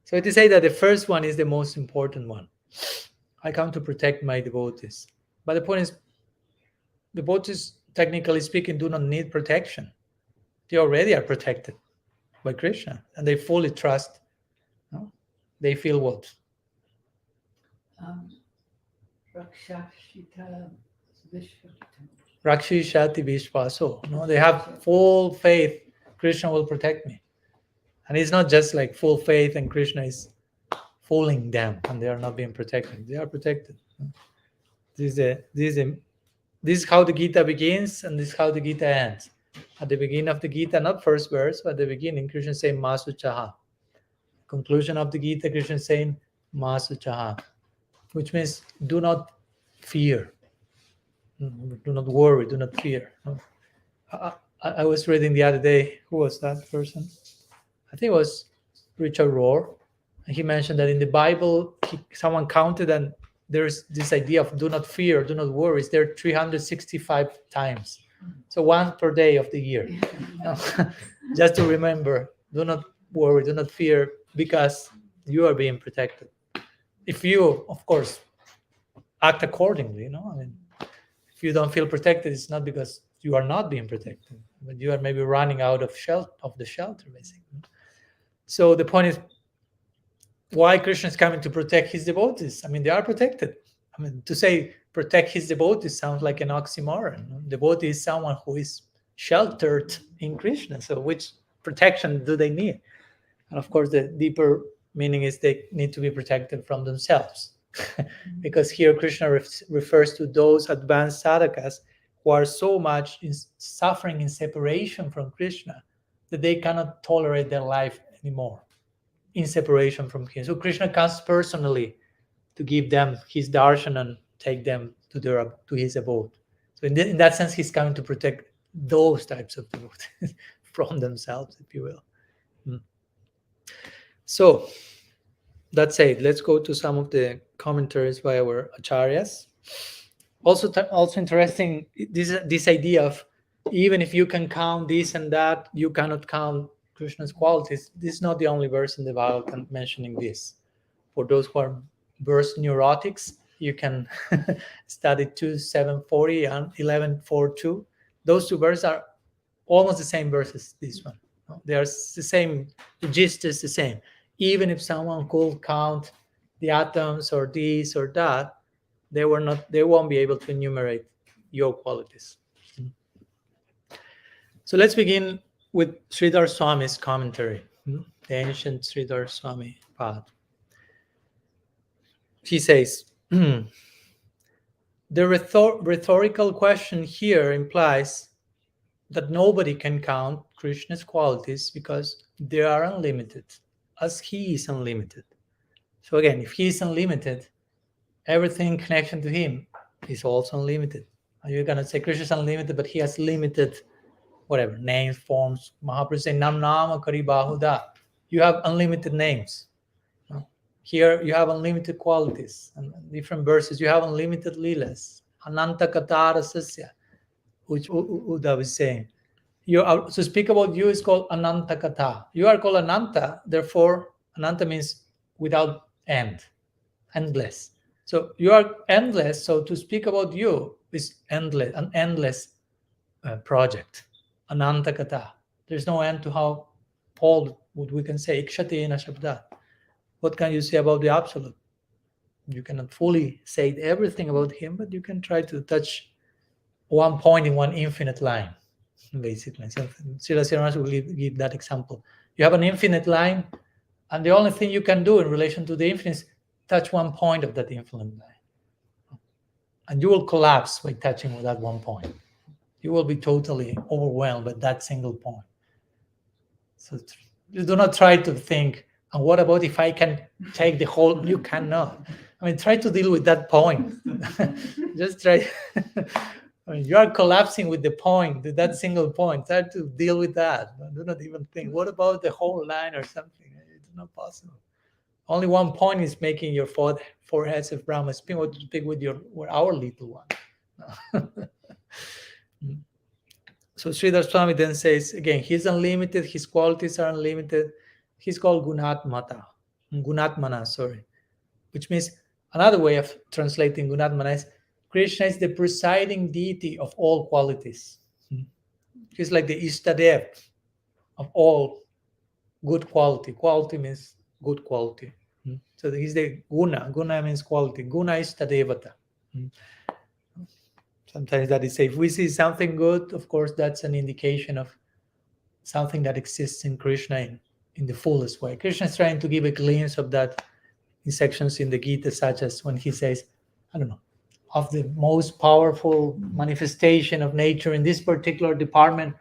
So to say that the first one is the most important one. I come to protect my devotees. But the point is, devotees, technically speaking, do not need protection. They already are protected by Krishna, and they fully trust. No? They feel what? Rakshishati Vishwaso. No, they have full faith. Krishna will protect me. And it's not just like full faith and Krishna is fooling them and they are not being protected. They are protected. This is the This is how the Gita begins, and this is how the Gita ends. At the beginning of the Gita, not first verse, but at the beginning, Krishna is saying Masuchaha. Conclusion of the Gita, Krishna is saying Masuchaha, which means do not fear, do not worry, do not fear. I was reading the other day, who was that person? I think it was Richard Rohr. He mentioned that in the Bible, someone counted, and there's this idea of do not fear, do not worry. It's there 365 times. So one per day of the year. Just to remember, do not worry, do not fear, because you are being protected. If you, of course, act accordingly, I mean, if you don't feel protected, it's not because you are not being protected, but you are maybe running out of the shelter, basically. So the point is, why Krishna is coming to protect his devotees? I mean, they are protected. I mean, to say protect his devotees sounds like an oxymoron. Devotee is someone who is sheltered in Krishna. So which protection do they need? And of course, the deeper meaning is they need to be protected from themselves. Because here Krishna refers to those advanced sadhakas who are so much suffering in separation from Krishna that they cannot tolerate their life anymore in separation from him. So Krishna comes personally to give them his darshan and take them to his abode. So in that sense, he's coming to protect those types of devotees from themselves, if you will. So that's it. Let's go to some of the commentaries by our acharyas. Also interesting, this idea of even if you can count this and that, you cannot count Krishna's qualities. This is not the only verse in the Bhagavatam mentioning this. For those who are verse neurotics, you can study 2:740 and 11:42. Those two verses are almost the same verses. This one, they are the same. The gist is the same. Even if someone could count the atoms or this or that, they won't be able to enumerate your qualities. So let's begin with Sridhar Swami's commentary, the ancient Sridhar Swami Pad. He says, the rhetorical question here implies that nobody can count Krishna's qualities because they are unlimited, as he is unlimited. So again, if he is unlimited, everything in connection to him is also unlimited. You're going to say Krishna is unlimited, but he has limited whatever, names, forms. Mahaprabhu say, Nam Nama Kari Bahuda. You have unlimited names. Here you have unlimited qualities. And different verses, you have unlimited leelas. Ananta Katara Sasya, which Uddhav is saying. To speak about you is called Ananta Katha. You are called Ananta, therefore, Ananta means without end, endless. So you are endless, so to speak about you is endless, an endless project. Ananta Katha. There's no end to how Paul we can say Ikshate na Shabda. What can you say about the Absolute? You cannot fully say everything about him, but you can try to touch one point in one infinite line, basically. So Srila Srinath will give that example. You have an infinite line, and the only thing you can do in relation to the infinite is touch one point of that infinite line. And you will collapse by touching with that one point. You will be totally overwhelmed by that single point. So you do not try to think, and what about if I can take the whole? You cannot. I mean, try to deal with that point. Just try. I mean, you are collapsing with the point, with that single point. Try to deal with that. Do not even think, what about the whole line or something? It's not possible. Only one point is making your four heads of Brahma speak with our little one. So Sridhar Swami then says, again, he's unlimited, his qualities are unlimited. He's called Gunatmana, which means another way of translating Gunatmana is Krishna is the presiding deity of all qualities. He's like the Ishtadev of all good quality. Quality means good quality. So he's the Guna. Guna means quality. Guna is Tadevata. Sometimes that is, if we see something good, of course, that's an indication of something that exists in Krishna in the fullest way. Krishna is trying to give a glimpse of that in sections in the Gita, such as when he says, I don't know, of the most powerful manifestation of nature in this particular department,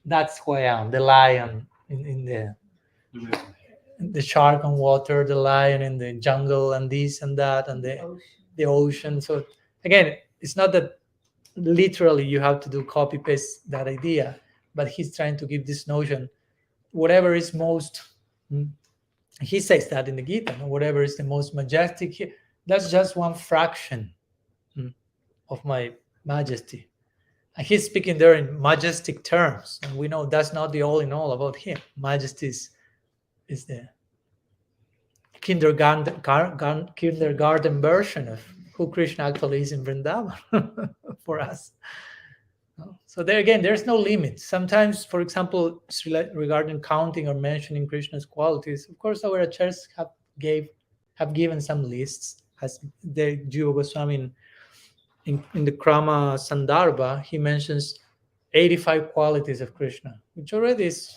that's who I am, the lion in the shark on water, the lion in the jungle, and this and that, and the ocean. So again, it's not that literally you have to do copy paste that idea, but he's trying to give this notion, whatever is most, he says that in the Gita, whatever is the most majestic, that's just one fraction of my majesty. And he's speaking there in majestic terms, and we know that's not the all in all about him. Majesty is the kindergarten version of who Krishna actually is in Vrindavan for us. So there again, there's no limit. Sometimes, for example, regarding counting or mentioning Krishna's qualities, of course, our acharyas have given some lists. As the Jiva Goswami in the Krama Sandarbha, he mentions 85 qualities of Krishna, which already is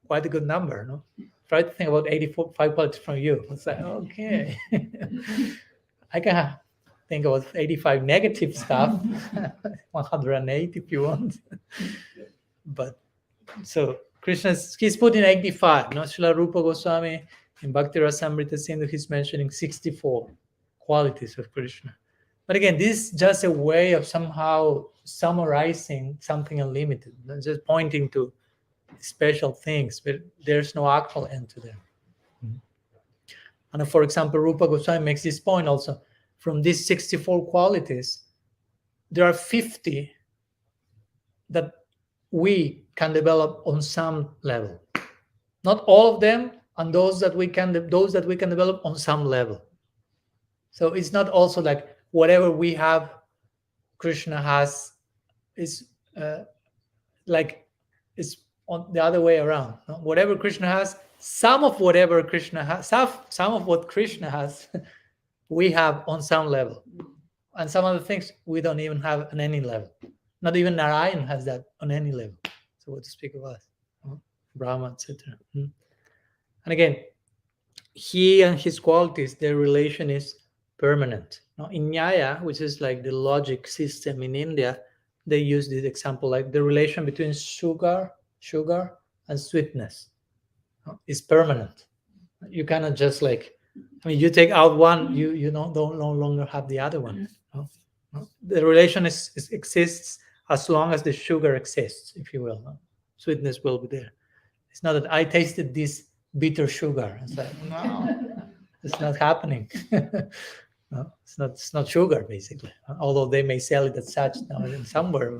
quite a good number. No? Try to think about 85 qualities from you. It's like, okay, I can think about 85 negative stuff, 108 if you want. But so he's putting 85. No? Srila Rupa Goswami in Bhakti Rasamrita Sindhu, he's mentioning 64 qualities of Krishna. But again, this is just a way of somehow summarizing something unlimited, just pointing to special things, but there's no actual end to them. And for example, Rupa Goswami makes this point also. From these 64 qualities, there are 50 that we can develop on some level. Not all of them, and those that we can develop on some level. So it's not also like whatever we have, Krishna has, is like it's on the other way around. No? Whatever Krishna has, some of whatever Krishna has, some of what Krishna has, we have on some level, and some other things we don't even have on any level. Not even Narayan has that on any level. So what to speak of us, Brahma, etc. And again, he and his qualities, their relation is permanent. Now, in Nyaya, which is like the logic system in India, they use this example, like the relation between sugar and sweetness is permanent. You cannot just you take out one, you don't no longer have the other one. No? The relation exists as long as the sugar exists, if you will. No? Sweetness will be there. It's not that I tasted this bitter sugar. It's like, no, it's not happening. No, it's not sugar, basically. Although they may sell it as such now somewhere.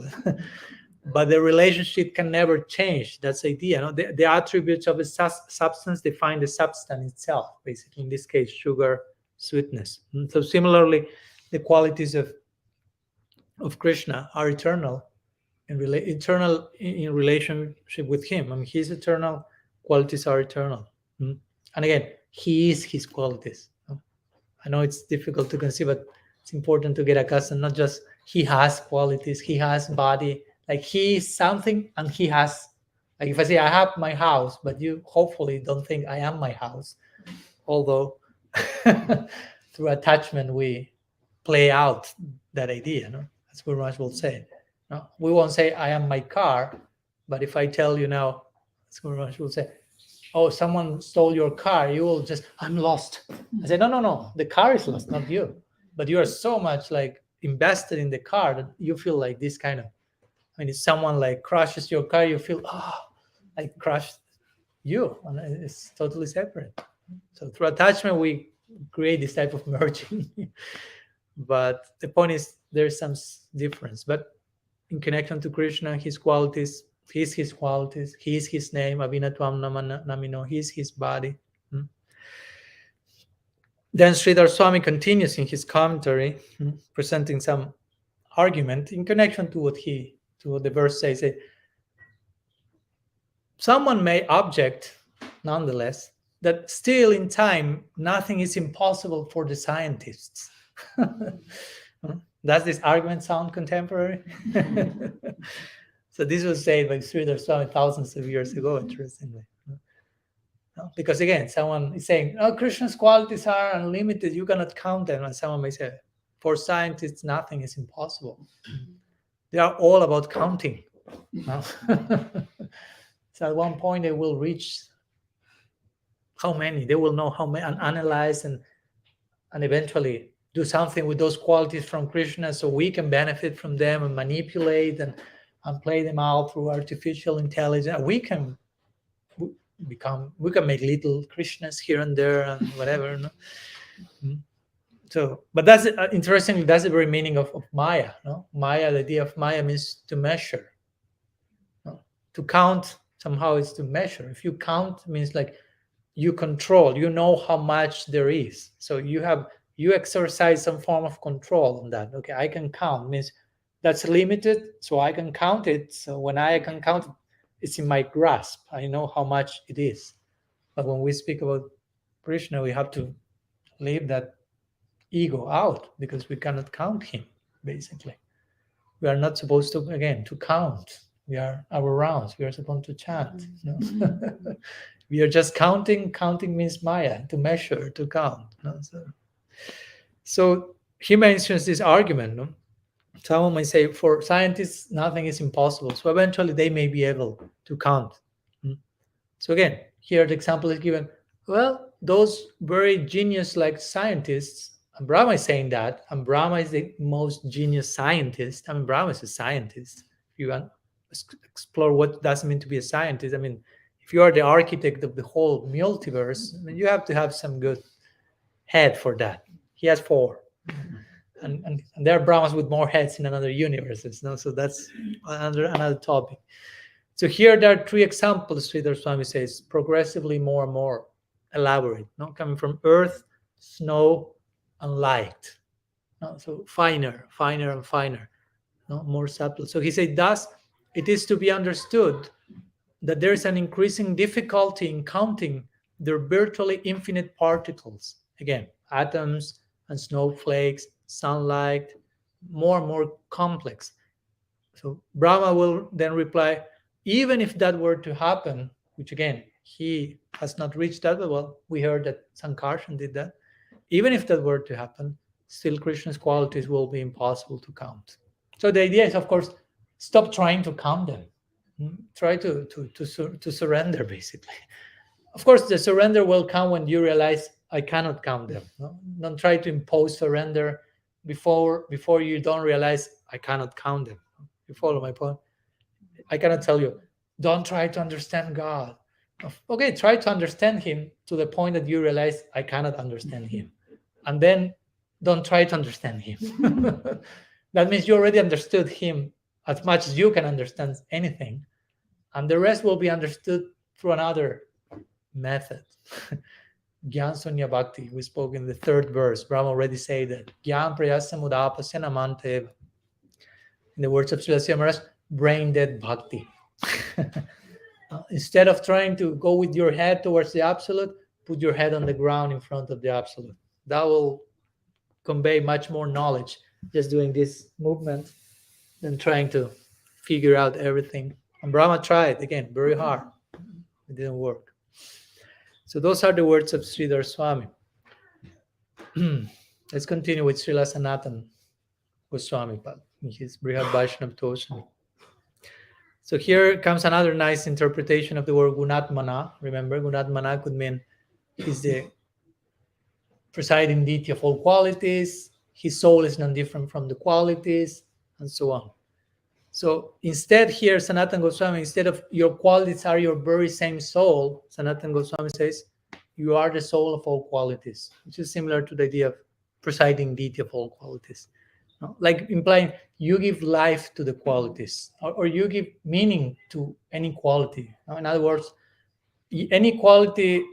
But the relationship can never change. That's the idea. No? The attributes of a substance define the substance itself, basically. In this case, sugar, sweetness. And so similarly, the qualities of Krishna are eternal, eternal in relationship with him. I mean, his eternal qualities are eternal. And again, he is his qualities. I know it's difficult to conceive, but it's important to get accustomed. Not just he has qualities, he has body. Like he is something, and he has. Like if I say I have my house, but you hopefully don't think I am my house, although through attachment we play out that idea. No, as Guru Maharaj will say. No, we won't say I am my car, but if I tell you now, as Guru Maharaj will say, oh, someone stole your car, you will just, I'm lost. I say, no, the car is lost, not you. But you are so much like invested in the car that you feel like this kind of, if someone like crushes your car, you feel, I crushed you. And it's totally separate. So through attachment, we create this type of merging. But the point is, there's some difference. But in connection to Krishna, his qualities, he's his qualities, he is his name, Avinatvam Namino, he is his body. Then Sridhar Swami continues in his commentary, presenting some argument in connection to what the verse says. Someone may object, nonetheless, that still in time, nothing is impossible for the scientists. Does this argument sound contemporary? So this was said by Sridhar Swami thousands of years ago, interestingly. No? Because again, someone is saying, Krishna's qualities are unlimited, you cannot count them. And someone may say, For scientists, nothing is impossible. They are all about counting. No? So at one point they will reach how many. They will know how many, and analyze and eventually do something with those qualities from Krishna, so we can benefit from them and manipulate and play them out through artificial intelligence. We can make little Krishnas here and there and whatever. No? So, but that's interestingly, that's the very meaning of Maya. No? Maya, the idea of Maya means to measure. No? To count somehow is to measure. If you count, it means like you control. You know how much there is. So you exercise some form of control on that. Okay, I can count. Means that's limited, so I can count it. So when I can count it, it's in my grasp. I know how much it is. But when we speak about Krishna, we have to leave that ego out because we cannot count him, basically. We are not supposed to, again, to count. We are our rounds. We are supposed to chant. No? We are just counting. Counting means Maya, to measure, to count. No? So he mentions this argument. No? Someone might say, for scientists, nothing is impossible. So eventually they may be able to count. So again, here the example is given. Well, those very genius-like scientists, and Brahma is saying that, and Brahma is the most genius scientist. I mean, Brahma is a scientist. If you want to explore what does it mean to be a scientist, I mean, if you are the architect of the whole multiverse, I mean, you have to have some good head for that. He has 4. And there are Brahmas with more heads in another universes. No? So that's another topic. So here there are 3 examples, Sridhar Swami says, progressively more and more elaborate, no? Coming from earth, snow, and light. No? So finer and finer, no? More subtle. So he said, thus, it is to be understood that there is an increasing difficulty in counting the virtually infinite particles. Again, atoms and snowflakes, sunlight, more and more complex. So Brahma will then reply, even if that were to happen, which again, he has not reached that, but well, we heard that Sankarshan did that. Even if that were to happen, still Krishna's qualities will be impossible to count. So the idea is, of course, stop trying to count them. Try to surrender, basically. Of course, the surrender will come when you realize I cannot count them. No? Don't try to impose surrender before you don't realize I cannot count them. You follow my point? I cannot tell you, don't try to understand God. Okay, try to understand him to the point that you realize I cannot understand him. And then don't try to understand him. That means you already understood him as much as you can understand anything. And the rest will be understood through another method. Gyan Sunya Bhakti, we spoke in the 3rd verse. Brahma already said that. Gyan Prayasya Mudapasya Namanteva. In the words of Srila Maharaj, brain dead bhakti. Instead of trying to go with your head towards the absolute, put your head on the ground in front of the absolute. That will convey much more knowledge, just doing this movement than trying to figure out everything. And Brahma tried, again, very hard. It didn't work. So those are the words of Sridhar Swami. Let's continue with Srila Sanatana Goswami in his Brihad Vaishnava Toshani. So here comes another nice interpretation of the word Gunatmana. Remember, Gunatmana could mean he's the presiding deity of all qualities, his soul is non different from the qualities, and so on. So instead here, Sanatana Goswami, instead of your qualities are your very same soul, Sanatana Goswami says, you are the soul of all qualities, which is similar to the idea of presiding deity of all qualities. Like implying you give life to the qualities, or you give meaning to any quality. In other words, any quality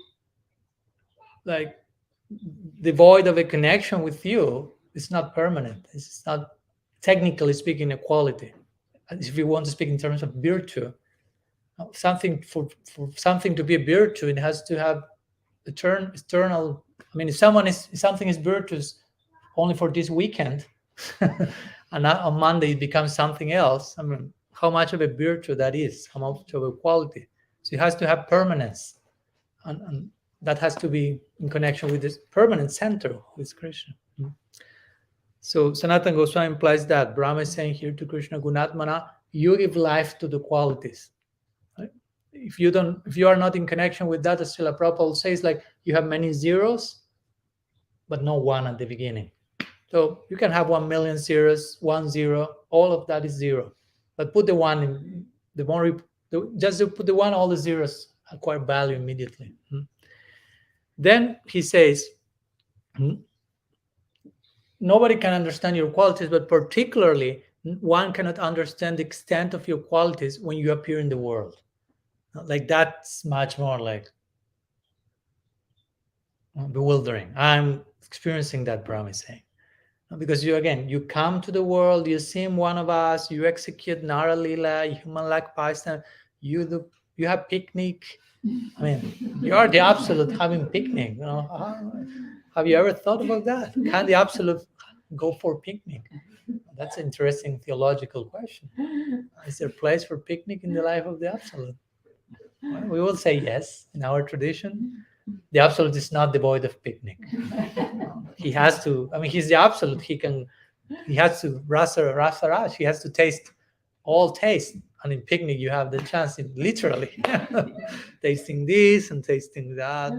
like devoid of a connection with you is not permanent. It's not, technically speaking, a quality. If you want to speak in terms of virtue, something for something to be a virtue, it has to have eternal. I mean, if something is virtuous only for this weekend, and on Monday it becomes something else. I mean, how much of a virtue that is, how much of a quality. So it has to have permanence, and that has to be in connection with this permanent center with Krishna. So Sanatana Goswami implies that Brahma is saying here to Krishna, Gunatmana, you give life to the qualities. Right? If you are not in connection with that, as Srila Prabhupada says, like you have many zeros, but no one at the beginning. So you can have 1 million zeros, 1 0, all of that is zero. But put the one in the more, just to put the one, all the zeros acquire value immediately. Then he says, nobody can understand your qualities, but particularly one cannot understand the extent of your qualities when you appear in the world. Like that's much more like bewildering. I'm experiencing that, Brahma is saying. Because you come to the world, you seem one of us, you execute Nara Lila, human-like pastime, you have picnic. I mean, you are the absolute having picnic. Have you ever thought about that? Can the absolute go for picnic? That's an interesting theological question. Is there a place for picnic in the life of the absolute? Well, we will say yes in our tradition. The absolute is not devoid of picnic. He has to. I mean, he's the absolute. He has to rasa. He has to taste all taste. And in picnic, you have the chance, literally, tasting this and tasting that.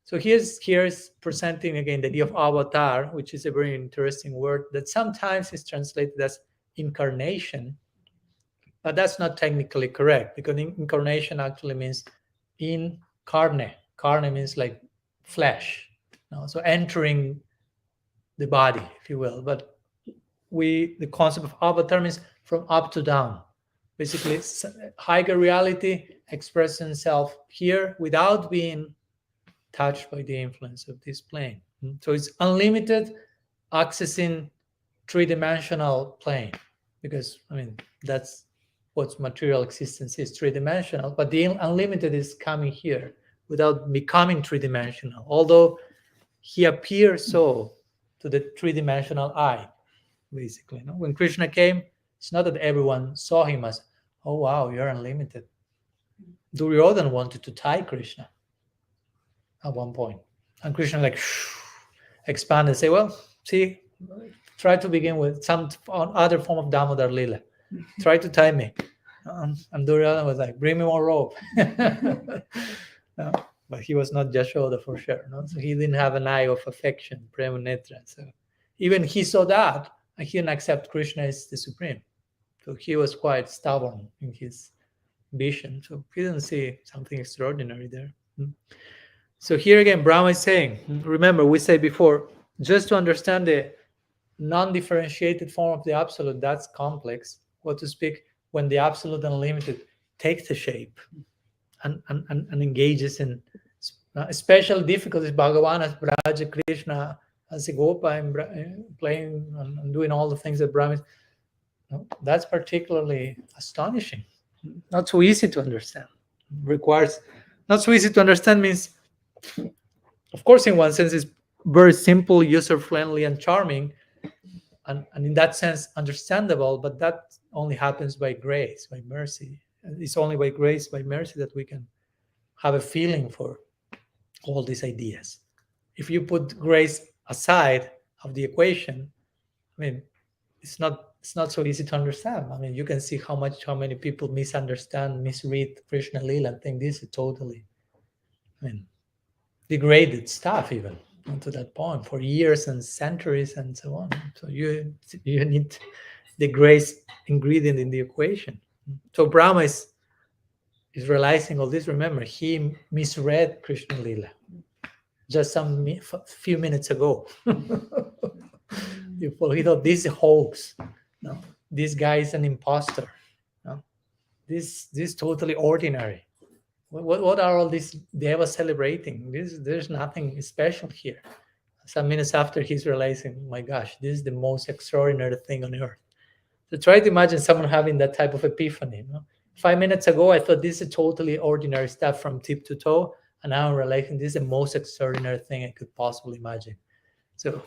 So here's presenting again the idea of avatar, which is a very interesting word that sometimes is translated as incarnation, but that's not technically correct because incarnation actually means in carne. Carne means like flesh. So entering the body, if you will. But the concept of avatar means from up to down. Basically, it's higher reality expressing itself here without being touched by the influence of this plane. So it's unlimited accessing three-dimensional plane, because I mean that's what material existence is, three-dimensional, but the unlimited is coming here without becoming three-dimensional, although he appears so to the three-dimensional eye, basically. When Krishna came, it's not that everyone saw him as, oh wow, you're unlimited. Duryodhana wanted to tie Krishna at one point, and Krishna expand and say, well, see, try to begin with some other form of Damodar Lila. Try to tie me. And Duryodhana was like, bring me more rope. But he was not Jashoda for sure. So he didn't have an eye of affection, prema netra. So even he saw that, and he didn't accept Krishna as the supreme. So he was quite stubborn in his vision. So he didn't see something extraordinary there. So here again, Brahma is saying, remember, we said before, just to understand the non-differentiated form of the absolute, that's complex. What to speak when the absolute unlimited takes the shape and engages in special difficulties, Bhagavan as Braja, Krishna as a Gopa, and playing and doing all the things that Brahma is. That's particularly astonishing. Not so easy to understand. Requires not so easy to understand means, of course, in one sense, it's very simple, user-friendly, and charming, and in that sense, understandable. But that only happens by grace, by mercy. It's only by grace, by mercy, that we can have a feeling for all these ideas. If you put grace aside of the equation, I mean, it's not so easy to understand. I mean, you can see how many people misunderstand, misread Krishna Lila, and think this is totally, I mean, degraded stuff, even to that point, for years and centuries and so on. So you need the grace ingredient in the equation. So Brahma is realizing all this. Remember, he misread Krishna Lila just some few minutes ago. He thought this is a hoax. No, this guy is an imposter. No, this is totally ordinary. What are all these devas celebrating? There's nothing special here. Some minutes after, he's realizing, my gosh, this is the most extraordinary thing on earth. So try to imagine someone having that type of epiphany. 5 minutes ago, I thought this is totally ordinary stuff from tip to toe, and now I'm realizing this is the most extraordinary thing I could possibly imagine. So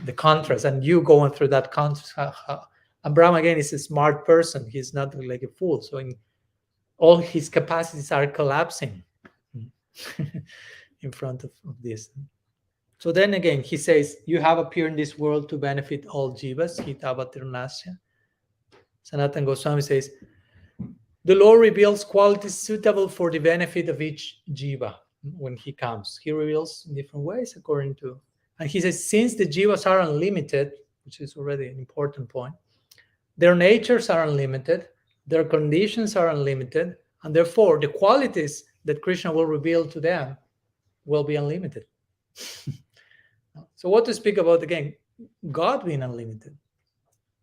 the contrast, and you going through that contrast. And Brahma, again, is a smart person. He's not like a fool. So all his capacities are collapsing in front of this. So then again, he says, you have appeared in this world to benefit all jivas, Hitabatirnasya. Sanatana Goswami says, the Lord reveals qualities suitable for the benefit of each jiva when he comes. He reveals in different ways according to, and he says, since the jivas are unlimited, which is already an important point, their natures are unlimited, their conditions are unlimited, and therefore the qualities that Krishna will reveal to them will be unlimited. So what to speak about again? God being unlimited.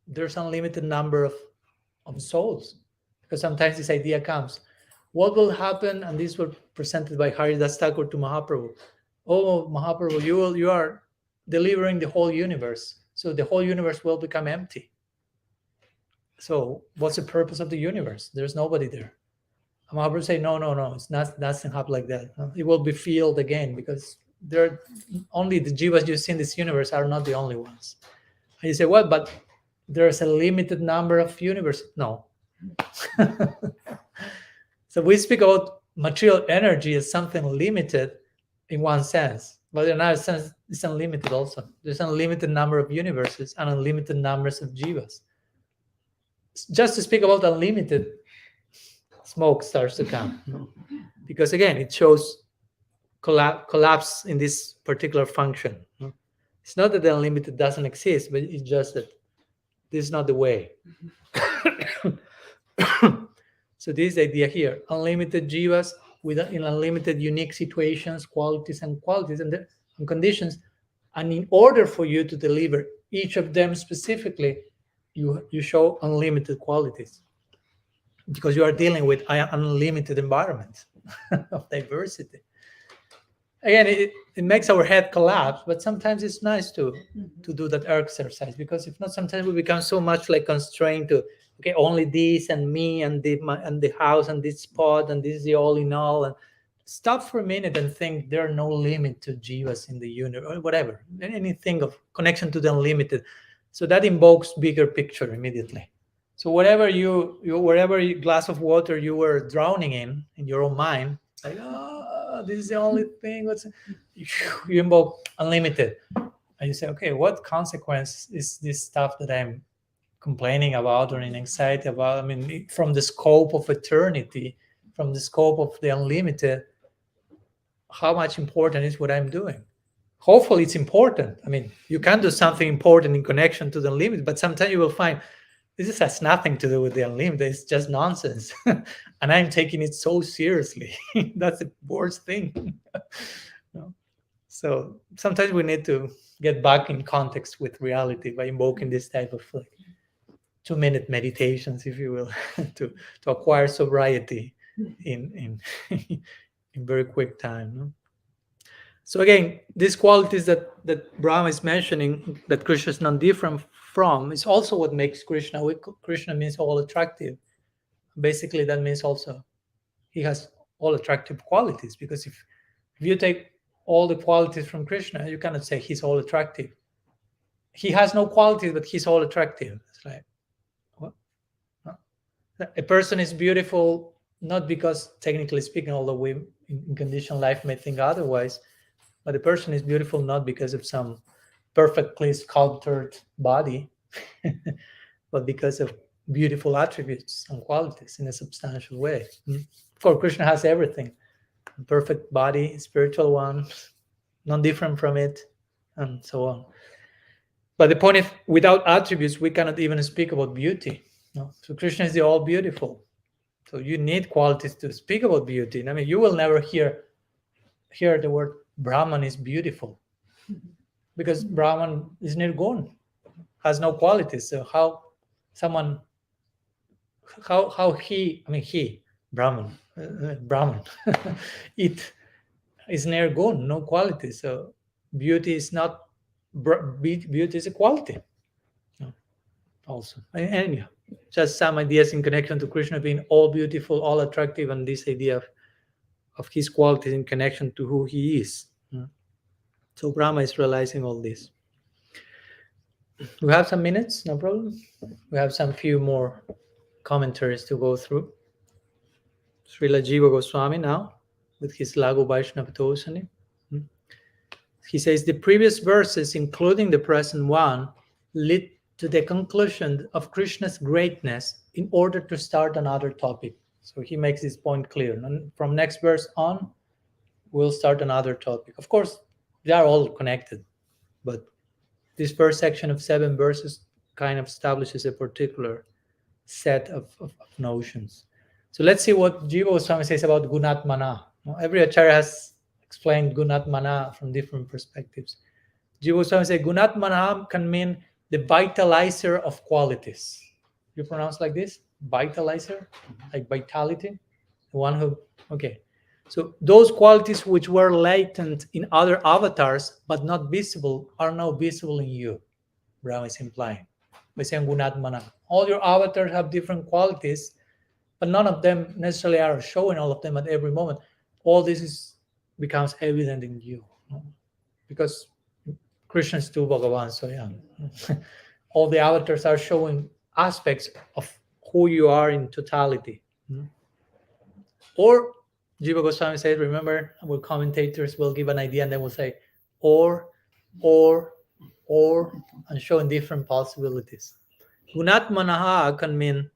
There's unlimited number of souls. Because sometimes this idea comes. What will happen? And these were presented by Haridas Thakur to Mahaprabhu. Oh, Mahaprabhu, you are delivering the whole universe. So the whole universe will become empty. So what's the purpose of the universe? There's nobody there. Mahaprabhu say, no, it's not, doesn't happen like that. It will be filled again because there only the jivas you see in this universe are not the only ones. And you say, what? But there's a limited number of universes. No. So we speak about material energy as something limited in one sense, but in another sense, it's unlimited also. There's an unlimited number of universes and unlimited numbers of jivas. Just to speak about unlimited, smoke starts to come. Because again, it shows collapse in this particular function. It's not that the unlimited doesn't exist, but it's just that this is not the way. So this is the idea here: unlimited jivas in unlimited unique situations, qualities and conditions. And in order for you to deliver each of them specifically, you show unlimited qualities, because you are dealing with an unlimited environment of diversity. Again, it makes our head collapse, but sometimes it's nice to do that exercise, because if not, sometimes we become so much like constrained to, okay, only this and me and the house and this spot and this is the all in all. And stop for a minute and think there are no limit to jivas in the universe or whatever, anything of connection to the unlimited. So that invokes bigger picture immediately. So whatever wherever glass of water you were drowning in your own mind, like, this is the only thing. You invoke unlimited, and you say, okay, what consequence is this stuff that I'm complaining about or in anxiety about? I mean, from the scope of eternity, from the scope of the unlimited, how much important is what I'm doing? Hopefully it's important. I mean, you can do something important in connection to the unlimited, but sometimes you will find this has nothing to do with the unlimited. It's just nonsense. And I'm taking it so seriously. That's the worst thing. So sometimes we need to get back in context with reality by invoking this type of 2-minute meditations, if you will, to acquire sobriety in very quick time. No? So again, these qualities that Brahma is mentioning, that Krishna is not different from, is also what makes Krishna. Krishna means all attractive. Basically, that means also he has all attractive qualities, because if you take all the qualities from Krishna, you cannot say he's all attractive. He has no qualities, but he's all attractive. It's like, what? No. A person is beautiful not because, technically speaking, although we in conditioned life may think otherwise, but a person is beautiful not because of some perfectly sculptured body, but because of beautiful attributes and qualities in a substantial way. Of course, Krishna has everything: a perfect body, spiritual one, not different from it, and so on. But the point is, without attributes, we cannot even speak about beauty. No? So Krishna is the all beautiful. So you need qualities to speak about beauty. I mean, you will never hear the word Brahman is beautiful, because Brahman is Nerguna, has no qualities. So Brahman, it is Nerguna, no qualities. So beauty is not, beauty is a quality. Also, anyhow, just some ideas in connection to Krishna being all beautiful, all attractive, and this idea of his qualities in connection to who he is. So Brahma is realizing all this. We have some minutes, no problem. We have some few more commentaries to go through. Srila Jiva Goswami now with his Lagu Vaishnava Tosani. He says the previous verses, including the present one, lead to the conclusion of Krishna's greatness in order to start another topic. So he makes this point clear. And from next verse on, we'll start another topic. Of course, they are all connected, but this first section of 7 verses kind of establishes a particular set of notions. So let's see what Jiva Goswami says about Gunatmana. Every Acharya has explained Gunatmana from different perspectives. Jiva Goswami says Gunatmana can mean the vitalizer of qualities. You pronounce like this? Vitalizer? Like vitality? The one who, okay. So those qualities which were latent in other avatars but not visible are now visible in you. Brahma is implying by saying Gunatmana. All your avatars have different qualities, but none of them necessarily are showing all of them at every moment. All this becomes evident in you, because Krishna is still Bhagavan, so yeah. All the avatars are showing aspects of who you are in totality. Or Jiva Goswami says, remember, our commentators will give an idea and then will say, or, and showing different possibilities. Gunatmanaha can mean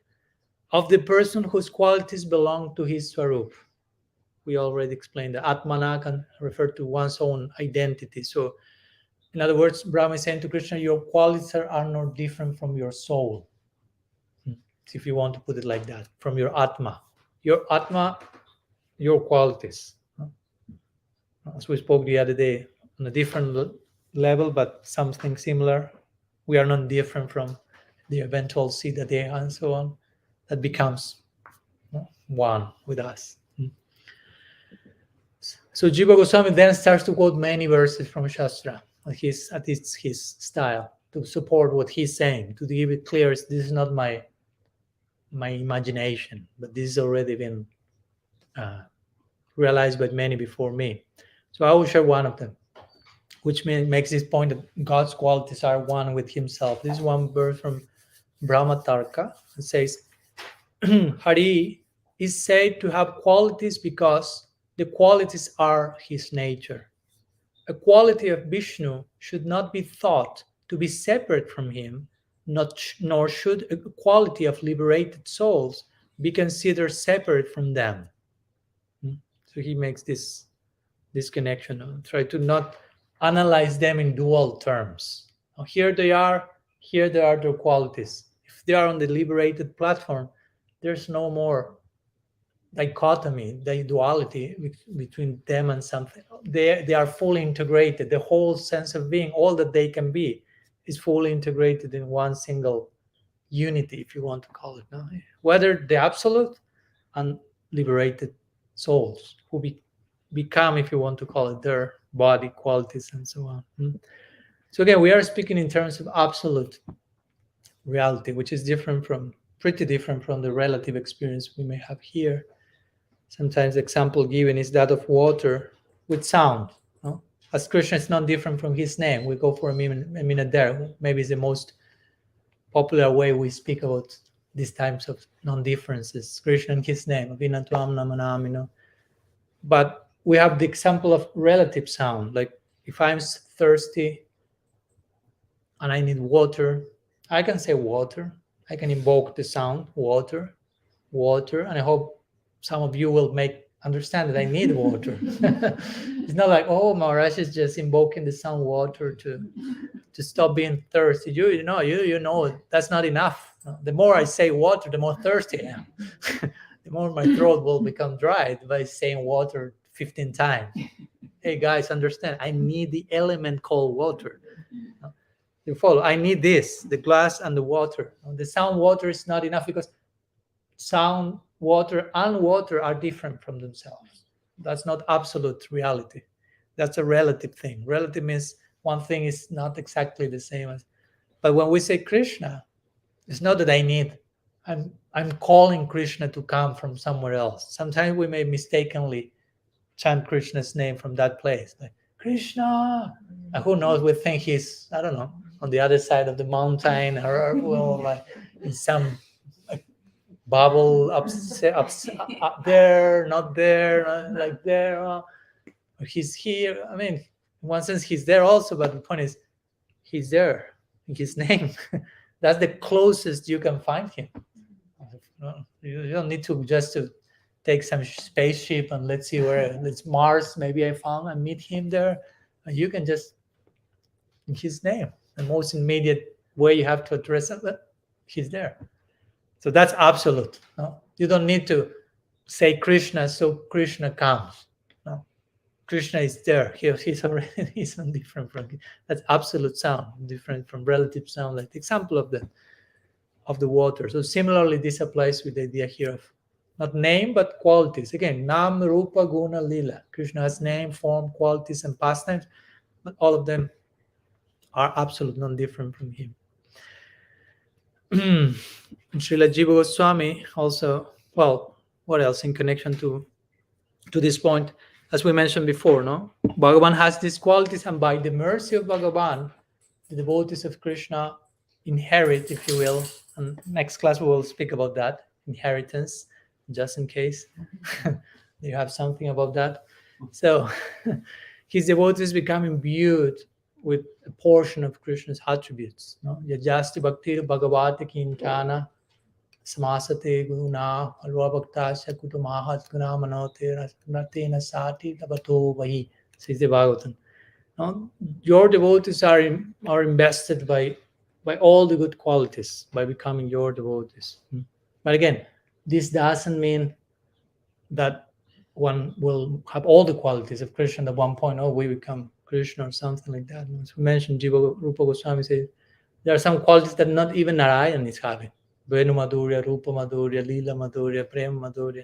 of the person whose qualities belong to his Swarup. We already explained that Atmana can refer to one's own identity. So, in other words, Brahma is saying to Krishna, your qualities are not different from your soul. If you want to put it like that, from your Atma. Your Atma, your qualities. As we spoke the other day, on a different level, but something similar. We are not different from the eventual Siddha Deha and so on. That becomes one with us. So Jiva Goswami then starts to quote many verses from Shastra. His style to support what he's saying, to give it clear. This is not my imagination, but this has already been realized by many before me. So I will share one of them, which makes this point that God's qualities are one with himself. This is one verse from Brahma-tarka. It says, Hari is said to have qualities because the qualities are his nature. A quality of Vishnu should not be thought to be separate from him, nor should a quality of liberated souls be considered separate from them. So he makes this connection. Try to not analyze them in dual terms. Now, here they are their qualities. If they are on the liberated platform, there's no more dichotomy, the duality between them and something. They are fully integrated. The whole sense of being, all that they can be, is fully integrated in one single unity, if you want to call it. No? Whether the absolute and liberated souls who become, if you want to call it, their body qualities and so on. So again, we are speaking in terms of absolute reality, which is pretty different from the relative experience we may have here. Sometimes the example given is that of water with sound. No? As Krishna is not different from his name. We go for a minute there. Maybe it's the most popular way we speak about these types of non-differences. Krishna and his name, Avinatvam Namanam, But we have the example of relative sound. Like if I'm thirsty and I need water, I can say water. I can invoke the sound, water, and I hope some of you will understand that I need water. It's not like, oh, Maharaj is just invoking the sound water to stop being thirsty. You know that's not enough. The more I say water, the more thirsty I am. The more my throat will become dry by saying water 15 times. Hey guys, understand, I need the element called water. You follow? I need this, the glass and the water. The sound water is not enough because sound, water, and water are different from themselves. That's not absolute reality. That's a relative thing. Relative means one thing is not exactly the same as. But when we say Krishna, it's not that I'm calling Krishna to come from somewhere else. Sometimes we may mistakenly chant Krishna's name from that place. Like, Krishna! And who knows, we think he's, I don't know, on the other side of the mountain or well, like in some bubble up there, not there, like there. He's here. I mean, In one sense, he's there also, but the point is, he's there in his name. That's the closest you can find him. You don't need to just to take some spaceship and let's see where it's Mars. Maybe I meet him there. And you can just in his name. The most immediate way you have to address it, but he's there. So that's absolute. No? You don't need to say Krishna, so Krishna comes. No, Krishna is there. He's already he's different from. That's absolute sound, different from relative sound. Like the example of the water. So similarly, this applies with the idea here of not name but qualities. Again, Nam, Rupa, Guna, Lila. Krishna has name, form, qualities, and pastimes, but all of them are absolute, non-different from him. Srila Jiva Goswami also, well, what else in connection to this point? As we mentioned before, no? Bhagavan has these qualities, and by the mercy of Bhagavan, the devotees of Krishna inherit, if you will, and next class we will speak about that, inheritance, just in case you have something about that. So his devotees become imbued with a portion of Krishna's attributes. No? Yajasti bhaktir bhagavati kinchana samasate guna alva bhaktasya kutumahat guna manote ratena sati tabato vahi, says the Bhagavatam. No? Your devotees are invested by all the good qualities by becoming your devotees. But again, this doesn't mean that one will have all the qualities of Krishna at one point. Oh, we become Krishna or something like that. As we mentioned, Jiva Rupa Goswami says there are some qualities that not even Narayan is having. Venu Madhurya, Rupa Madhurya, Lila Madhurya, Prema Madhurya.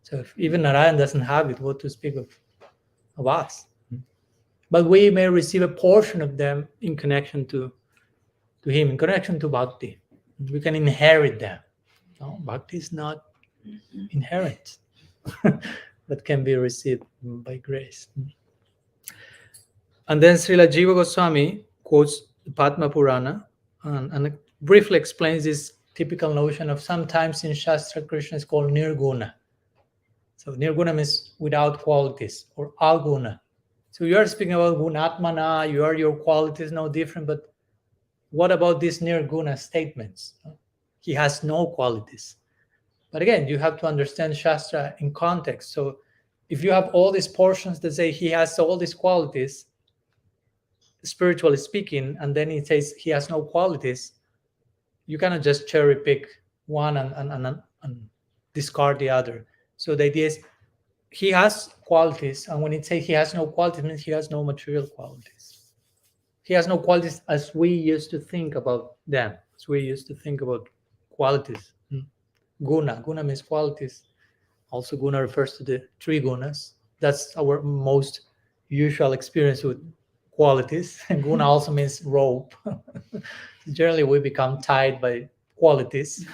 So if even Narayan doesn't have it, what to speak of us? But we may receive a portion of them in connection to him, in connection to bhakti. We can inherit them. No, bhakti is not inherent, but can be received by grace. And then Srila Jiva Goswami quotes the Padma Purana and briefly explains this typical notion of sometimes in Shastra Krishna is called Nerguna. So Nerguna means without qualities, or Aguna. So you are speaking about Gunatmana, your qualities no different, but what about these Nerguna statements? He has no qualities. But again, you have to understand Shastra in context. So if you have all these portions that say he has all these qualities, spiritually speaking, and then he says he has no qualities, you cannot just cherry pick one and discard the other. So the idea is he has qualities, and when it says he has no qualities, it means he has no material qualities. He has no qualities as we used to think about them, as we used to think about qualities. Guna means qualities. Also, guna refers to the three gunas. That's our most usual experience with qualities. And guna also means rope. Generally, we become tied by qualities.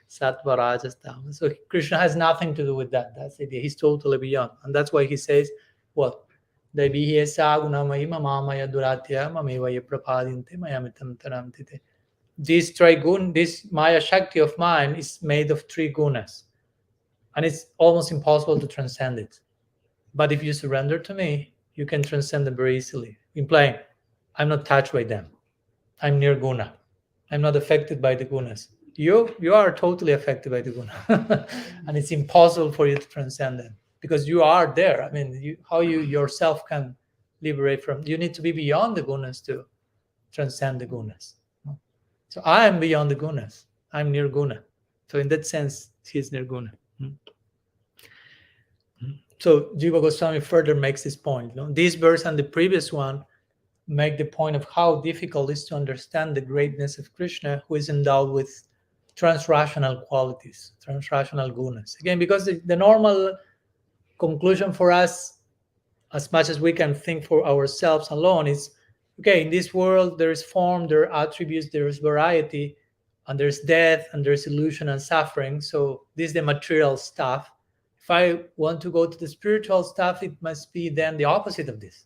Sattva, Rajas, Tamas. So Krishna has nothing to do with that. That's the idea. He's totally beyond. And that's why he says, what? These trigun, this Maya Shakti of mine is made of three gunas. And it's almost impossible to transcend it. But if you surrender to me, you can transcend them very easily. Implying, I'm not touched by them. I'm Nerguna. I'm not affected by the gunas. You are totally affected by the guna. And it's impossible for you to transcend them because you are there. I mean, how you yourself can liberate from, you need to be beyond the gunas to transcend the gunas. So I am beyond the gunas. I'm Nirguna. So in that sense, he is Nirguna. So Jiva Goswami further makes this point. This verse and the previous one make the point of how difficult it is to understand the greatness of Krishna, who is endowed with transrational qualities, transrational gunas. Again, because the normal conclusion for us, as much as we can think for ourselves alone, is, okay, in this world there is form, there are attributes, there is variety, and there's death, and there's illusion and suffering. So this is the material stuff. If I want to go to the spiritual stuff, it must be then the opposite of this.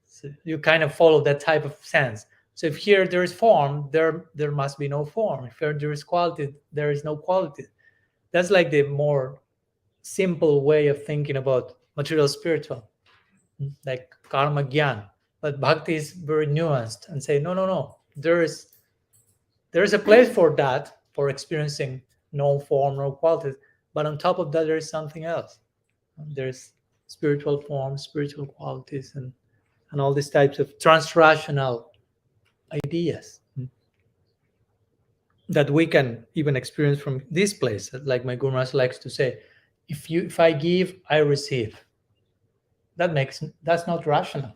So you kind of follow that type of sense. So if here there is form, there must be no form. If there is quality, there is no quality. That's like the more simple way of thinking about material spiritual. like karma gyan. But bhakti is very nuanced and say, no. There is a place for that, for experiencing no form, no qualities. But on top of that, there is something else. There's spiritual forms, spiritual qualities, and all these types of transrational ideas that we can even experience from this place. Like my Guru Maharaj likes to say, if I give, I receive. That's not rational.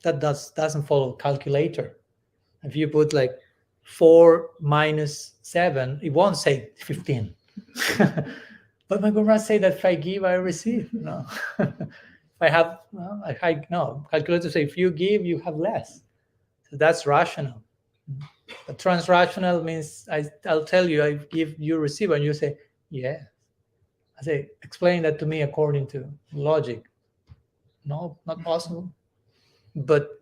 That doesn't follow calculator. If you put like 4 minus 7, it won't say 15. But my Guru Maharaj say that if I give, I receive. No. If I have, calculator say if you give, you have less. So that's rational. But transrational means I'll tell you, I give, you receive, and you say, yeah. I say, explain that to me according to logic. No, not possible. But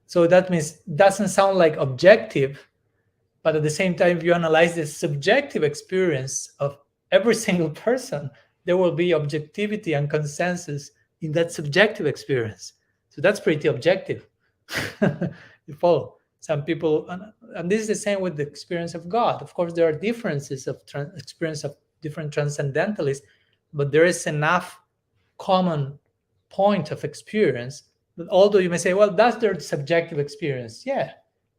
so that means doesn't sound like objective, but at the same time, if you analyze the subjective experience of every single person, there will be objectivity and consensus in that subjective experience. So that's pretty objective. You follow? Some people, and this is the same with the experience of God. Of course, there are differences of experience of different transcendentalists, but there is enough common point of experience that although you may say, well, that's their subjective experience. Yeah,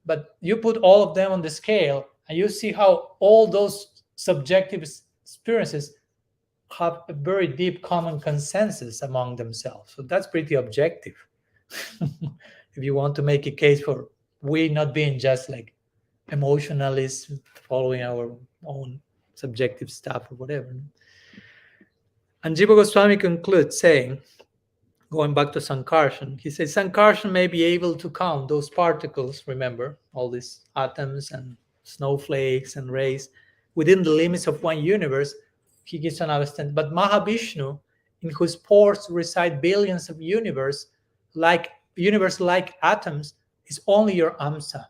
but you put all of them on the scale and you see how all those subjective experiences have a very deep common consensus among themselves. So that's pretty objective. If you want to make a case for we not being just like emotionalists following our own subjective stuff or whatever. And Jiva Goswami concludes saying, going back to Sankarshan, he says, Sankarshan may be able to count those particles, remember, all these atoms and snowflakes and rays, within the limits of one universe. He gives another stand. But Mahavishnu, in whose pores reside billions of universe like atoms, is only your amsa.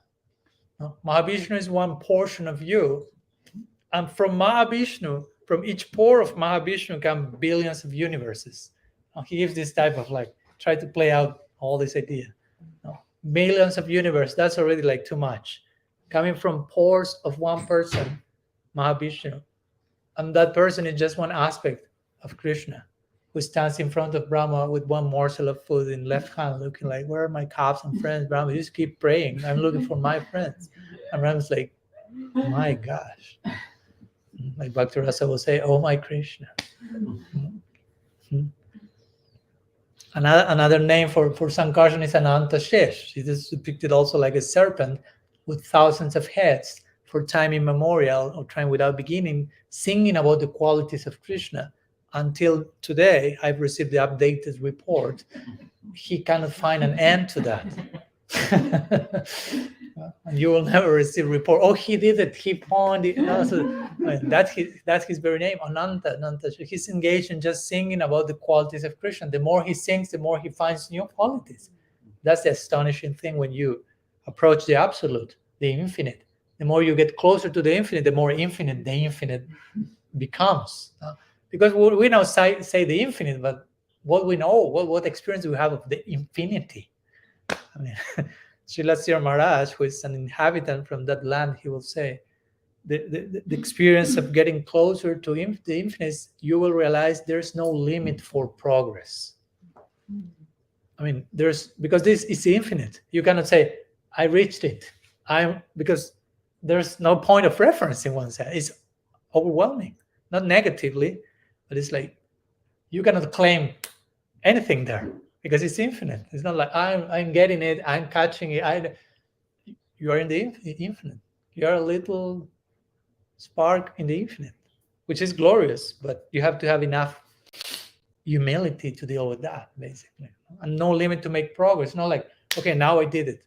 No? Mahavishnu is one portion of you. And from Mahavishnu, from each pore of Mahavishnu come billions of universes. He gives this type of try to play out all this idea. No? Millions of universe, that's already like too much. Coming from pores of one person, Mahavishnu. And that person is just one aspect of Krishna, who stands in front of Brahma with one morsel of food in left hand, looking like, where are my calves and friends? Brahma, you just keep praying. I'm looking for my friends. And Brahma's like, my gosh. Like Bhakti Rasa will say, oh my Krishna. Another name for Sankarshan is Ananta Shesh. It is depicted also like a serpent with thousands of heads for time immemorial or time without beginning, singing about the qualities of Krishna. Until today, I've received the updated report. He cannot find an end to that. And you will never receive a report. Oh, he did it. He pointed. That's his very name, Ananta. He's engaged in just singing about the qualities of Krishna. The more he sings, the more he finds new qualities. That's the astonishing thing when you approach the absolute, the infinite. The more you get closer to the infinite, the more infinite the infinite becomes. Because we now say the infinite, but what we know, what experience we have of the infinity. I mean, Srila Sri Maharaj, who is an inhabitant from that land, he will say, the experience of getting closer to the infinite, you will realize there's no limit for progress. I mean, because this is infinite. You cannot say, I reached it. Because there's no point of reference in one sense. It's overwhelming, not negatively, but it's like you cannot claim anything there because it's infinite. It's not like I'm getting it, I'm catching it. You are in the infinite. You are a little spark in the infinite, which is glorious, but you have to have enough humility to deal with that, basically, and no limit to make progress. Not like, okay, now I did it.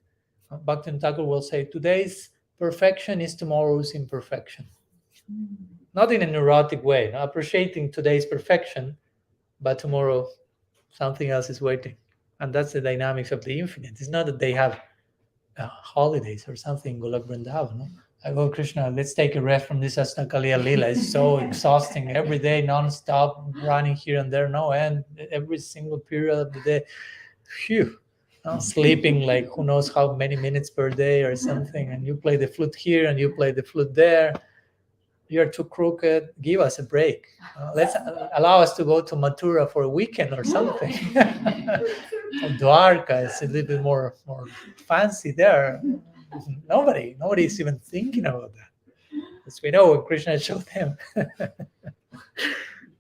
Bhakti Thakur will say, today's perfection is tomorrow's imperfection. Not in a neurotic way, not appreciating today's perfection, but tomorrow something else is waiting. And that's the dynamics of the infinite. It's not that they have holidays or something, Golok Vrindavan. No? I go, Krishna, let's take a rest from this Astakaliya Lila. It's so exhausting every day, non-stop, running here and there, no end, every single period of the day. phew, sleeping like who knows how many minutes per day or something, and you play the flute here and you play the flute there. You're too crooked. Give us a break. Let's allow us to go to Mathura for a weekend or something. Or Dwarka is a little bit more fancy there. Nobody is even thinking about that. As we know, when Krishna showed them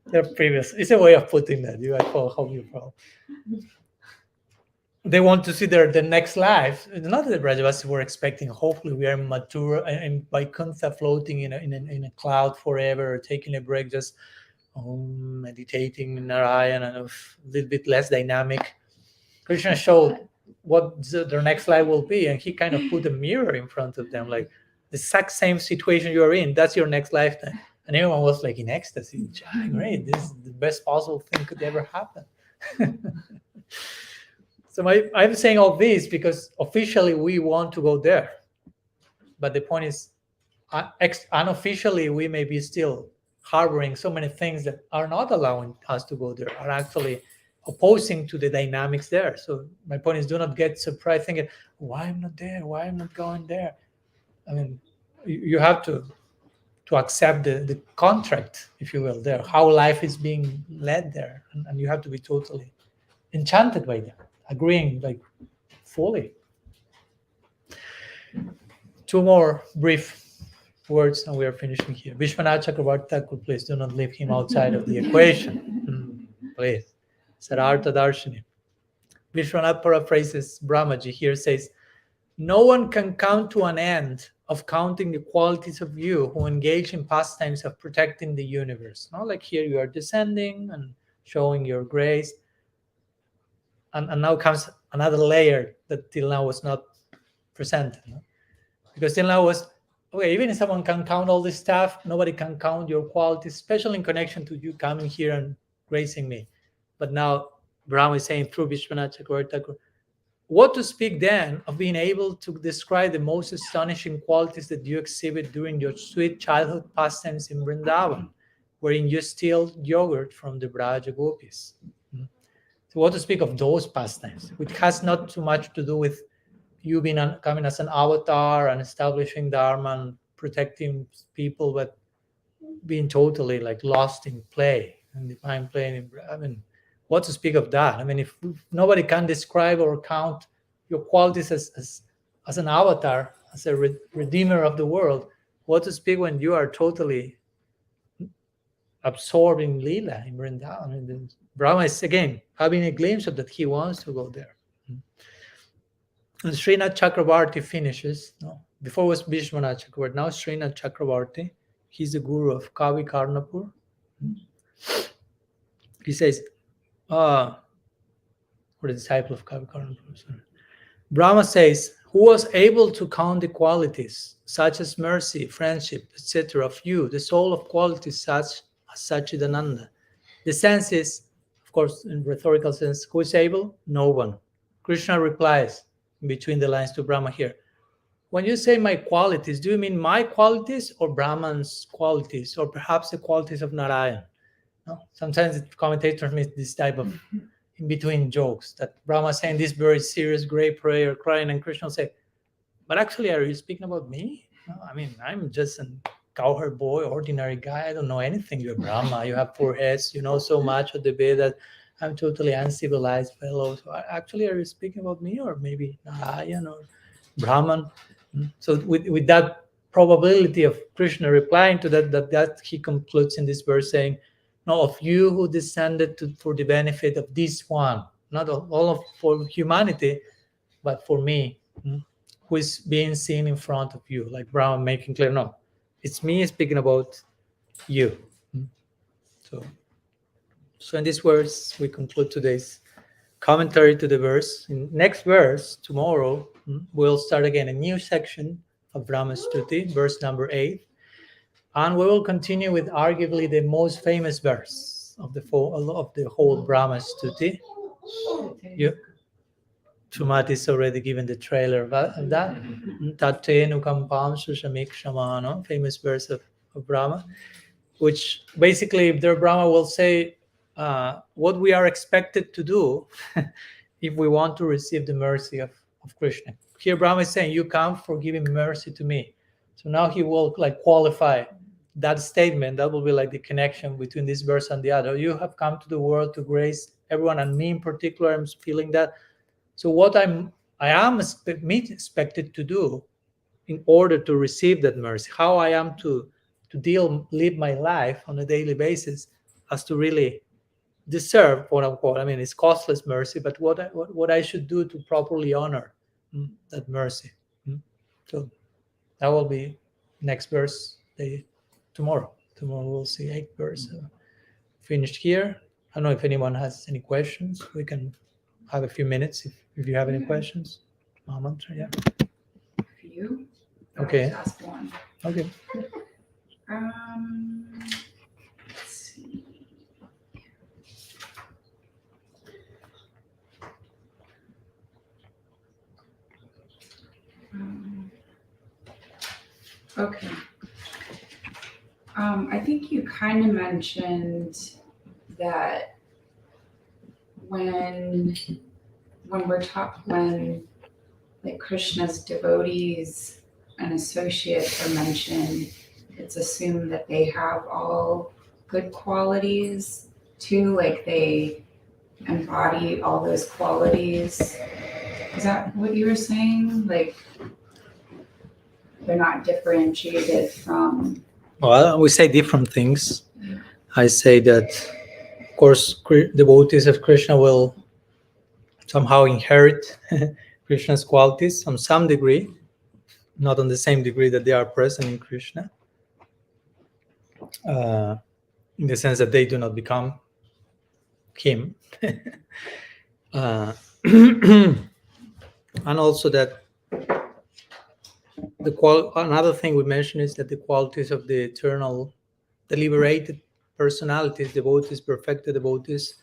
their previous, it's a way of putting that. I hope you follow. They want to see the next life. Not that Brajavasis were expecting. Hopefully, we are in Mathura and Vaikuntha floating in a cloud forever, or taking a break, just meditating in Narayana, and a little bit less dynamic. Krishna showed what their next life will be, and he kind of put a mirror in front of them, like the exact same situation you are in. That's your next lifetime, and everyone was like in ecstasy. Great! This is the best possible thing could ever happen. So I'm saying all this because officially we want to go there. But the point is, unofficially, we may be still harboring so many things that are not allowing us to go there, are actually opposing to the dynamics there. So my point is, do not get surprised thinking, why I'm not there? Why I'm not going there? I mean, you have to accept the contract, if you will, there, how life is being led there. And you have to be totally enchanted by that. Agreeing like fully. Two more brief words and we are finishing here. Vishwanath Chakravarti Thakur, please do not leave him outside of the equation. Please. Sarartha Darshini. Vishwanath paraphrases Brahmaji here, says, no one can come to an end of counting the qualities of you who engage in pastimes of protecting the universe. Not like here you are descending and showing your grace. And now comes another layer that till now was not presented. No? Because till now was, okay, even if someone can count all this stuff, nobody can count your qualities, especially in connection to you coming here and gracing me. But now Brahma is saying through Vishwanath Chakravarti Thakur, what to speak then of being able to describe the most astonishing qualities that you exhibit during your sweet childhood pastimes in Vrindavan, wherein you steal yogurt from the Braja gopis. So what to speak of those pastimes, which has not too much to do with you being coming as an avatar and establishing dharma and protecting people, but being totally like lost in play and divine play. I mean, what to speak of that? I mean, if nobody can describe or count your qualities as an avatar, as a redeemer of the world, what to speak when you are totally absorbed in Leela, in Vrindavan? And Brahma is again having a glimpse of that. He wants to go there. And Srinath Chakravarti finishes. No, before was Vishwanath Chakravarti. Now Srinath Chakravarti. He's the guru of Kavi Karnapur. He says, or the disciple of Kavi Karnapur. Sorry. Brahma says, who was able to count the qualities such as mercy, friendship, etc. of you, the soul of qualities such as Sachidananda? The sense is, of course, in rhetorical sense, who is able? No one. Krishna replies between the lines to Brahma here. When you say my qualities, do you mean my qualities or Brahman's qualities, or perhaps the qualities of Narayan? No? Sometimes the commentators make this type of in-between jokes that Brahma is saying this very serious, great prayer, crying, and Krishna will say, but actually, are you speaking about me? No, I mean, I'm just a cowherd boy, ordinary guy. I don't know anything. You're Brahma. You have 4 heads. You know so much of the Vedas. I'm totally uncivilized fellow. So actually, are you speaking about me, or maybe Narayan or Brahman? So with that probability of Krishna replying to that he concludes in this verse saying, no, of you who descended for the benefit of this one, not for humanity, but for me, who is being seen in front of you, like Brahma making clear, no, it's me speaking about you. So in this verse, we conclude today's commentary to the verse. In next verse, tomorrow, we'll start again a new section of Brahma-stuti, verse number 8. And we will continue with arguably the most famous verse of the whole Brahma-stuti. Sumati is already given the trailer of that. Tattenu kampam sushamik shamano, famous verse of Brahma, which basically the Brahma will say what we are expected to do if we want to receive the mercy of Krishna. Here Brahma is saying, you come for giving mercy to me. So now he will like qualify that statement. That will be like the connection between this verse and the other. You have come to the world to grace everyone, and me in particular, I'm feeling that. So what I am expected to do in order to receive that mercy, how I am to live my life on a daily basis, as to really deserve, quote unquote. I mean, it's costless mercy, but what I should do to properly honor that mercy. So that will be next verse tomorrow. Tomorrow we'll see 8th verse. Finished here. I don't know if anyone has any questions. We can have a few minutes if you have any questions. Mama, yeah. For you? Okay. I'll just ask one. Okay. Let's see. Okay. I think you kind of mentioned that when like Krishna's devotees and associates are mentioned, it's assumed that they have all good qualities too, like they embody all those qualities. Is that what you were saying? Like they're not differentiated from... Well, we say different things. I say that, of course, devotees of Krishna will somehow inherit Krishna's qualities on some degree, not on the same degree that they are present in Krishna, in the sense that they do not become him. And also that another thing we mentioned is that the qualities of the eternal, the liberated personalities, devotees, perfected devotees,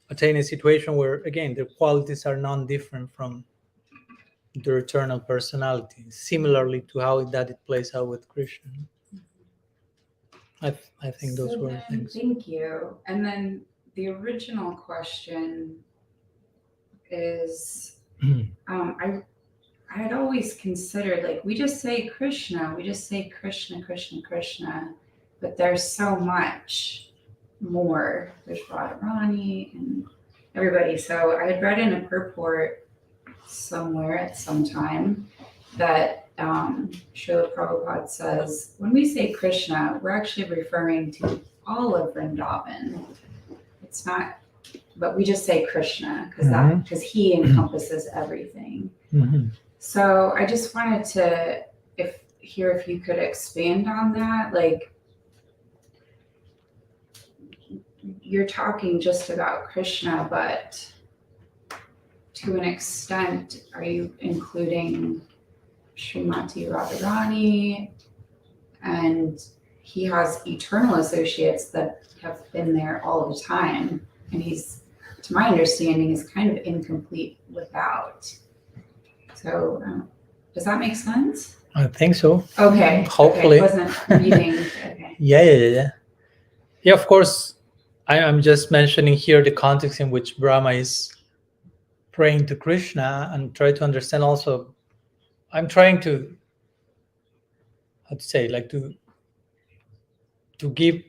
attain a situation where, again, their qualities are non-different from their eternal personality, similarly to how that it plays out with Krishna. I think those were things. Thank you. And then the original question is, I had always considered, like, we just say Krishna, Krishna, Krishna, but there's so much more. There's Radharani and everybody. So I had read in a purport somewhere at some time that Srila Prabhupada says, when we say Krishna, we're actually referring to all of Vrindavan. It's not, but we just say Krishna because he encompasses everything. Mm-hmm. So I just wanted to if you could expand on that, like you're talking just about Krishna, but to an extent, are you including Srimati Radharani? And he has eternal associates that have been there all the time. And he's, to my understanding, is kind of incomplete without. So does that make sense? I think so. Okay. Hopefully. Okay. Wasn't reading. Okay. Yeah, of course. I'm just mentioning here the context in which Brahma is praying to Krishna, and try to understand also. I'm trying to, how to say, like to give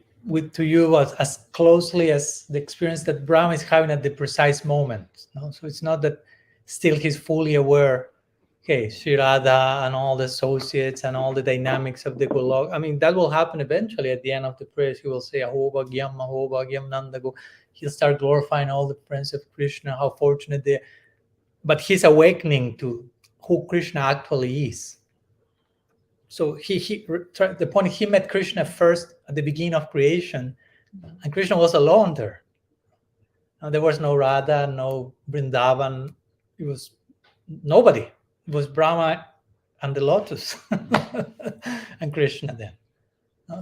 to you as closely as the experience that Brahma is having at the precise moment. No? So it's not that still he's fully aware. Okay, Sri Radha and all the associates and all the dynamics of the Golok. I mean, that will happen eventually at the end of the prayers. He will say, Aho Bhagyam Nanda Go. He'll start glorifying all the friends of Krishna, how fortunate they are. But he's awakening to who Krishna actually is. So the point, he met Krishna first at the beginning of creation, and Krishna was alone there. Now, there was no Radha, no Vrindavan. It was nobody. It was Brahma and the lotus and Krishna then.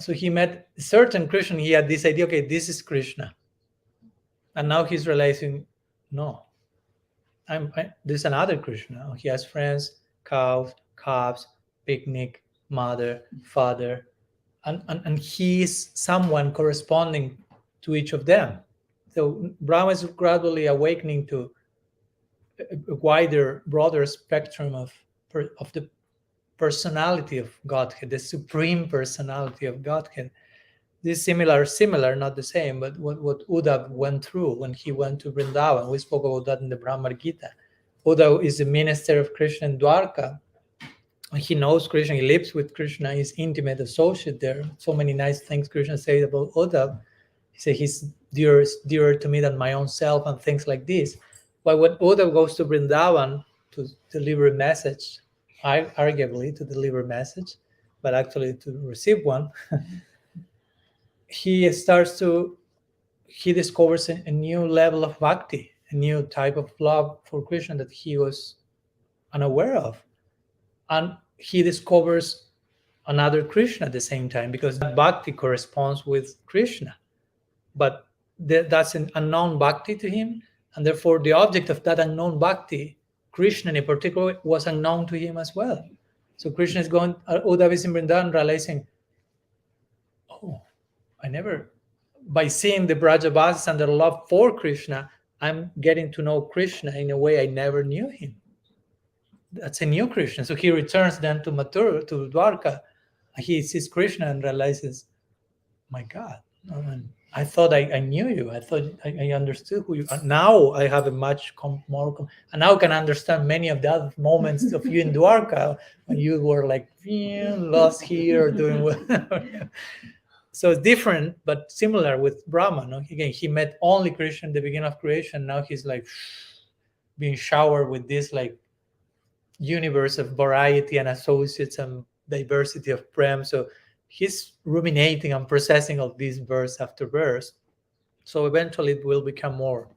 So he met a certain Krishna. He had this idea, okay, this is Krishna. And now he's realizing, no, there's another Krishna. He has friends, cows, calves, picnic, mother, father, and he is someone corresponding to each of them. So Brahma is gradually awakening to a wider, broader spectrum of the personality of Godhead, the supreme personality of Godhead. This is similar, not the same, but what Uddhav went through when he went to Vrindavan. We spoke about that in the Brahma Gita. Uddhav is the minister of Krishna in Dwarka. He knows Krishna, he lives with Krishna, he's intimate associate there. So many nice things Krishna said about Uddhav. He said he's dearer to me than my own self and things like this. But when Uddhav goes to Vrindavan to deliver a message, arguably to deliver a message, but actually to receive one, he discovers a new level of bhakti, a new type of love for Krishna that he was unaware of. And he discovers another Krishna at the same time, because that bhakti corresponds with Krishna. But that's an unknown bhakti to him, and therefore the object of that unknown bhakti, Krishna in particular, was unknown to him as well. So Krishna is going, Uddhav is in Vrindavan realizing, by seeing the Brajavasis and their love for Krishna, I'm getting to know Krishna in a way I never knew him. That's a new Krishna. So he returns then to Mathura, to Dwarka. He sees Krishna and realizes, my God, I thought I knew you. I thought I understood who you are. Now I have a much more, and now I can understand many of the other moments of you in Dwarka when you were like lost here, doing whatever. So it's different, but similar with Brahma. No? Again, he met only Krishna in the beginning of creation. Now he's like being showered with this like universe of variety and associates and diversity of prem. So he's ruminating and processing all these verse after verse. So eventually it will become more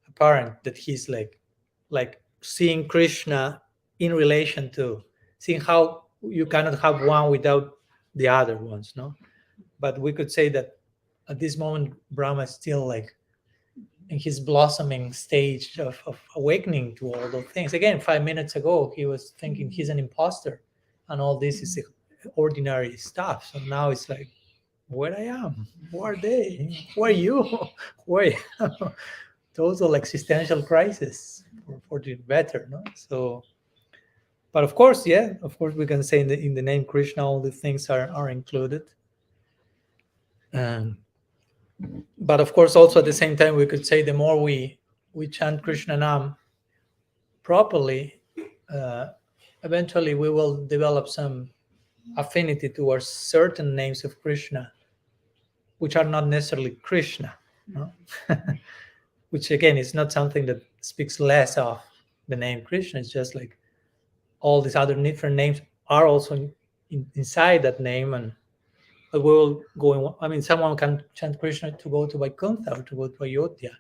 apparent that he's like seeing Krishna in relation to seeing how you cannot have one without the other ones, no? But we could say that at this moment, Brahma is still like in his blossoming stage of awakening to all those things. Again, 5 minutes ago, he was thinking he's an imposter and all this is ordinary stuff. So now it's like, where I am, who are they, who are you, where I am? Those are like existential crises for the better, no? So, but of course, we can say in the name Krishna, all the things are included. But of course, also at the same time, we could say the more we chant Krishna Nam properly, eventually we will develop some affinity towards certain names of Krishna, which are not necessarily Krishna, no? Which again is not something that speaks less of the name Krishna. It's just like all these other different names are also inside that name, and we will go. Someone can chant Krishna to go to Vaikuntha or to go to Ayodhya.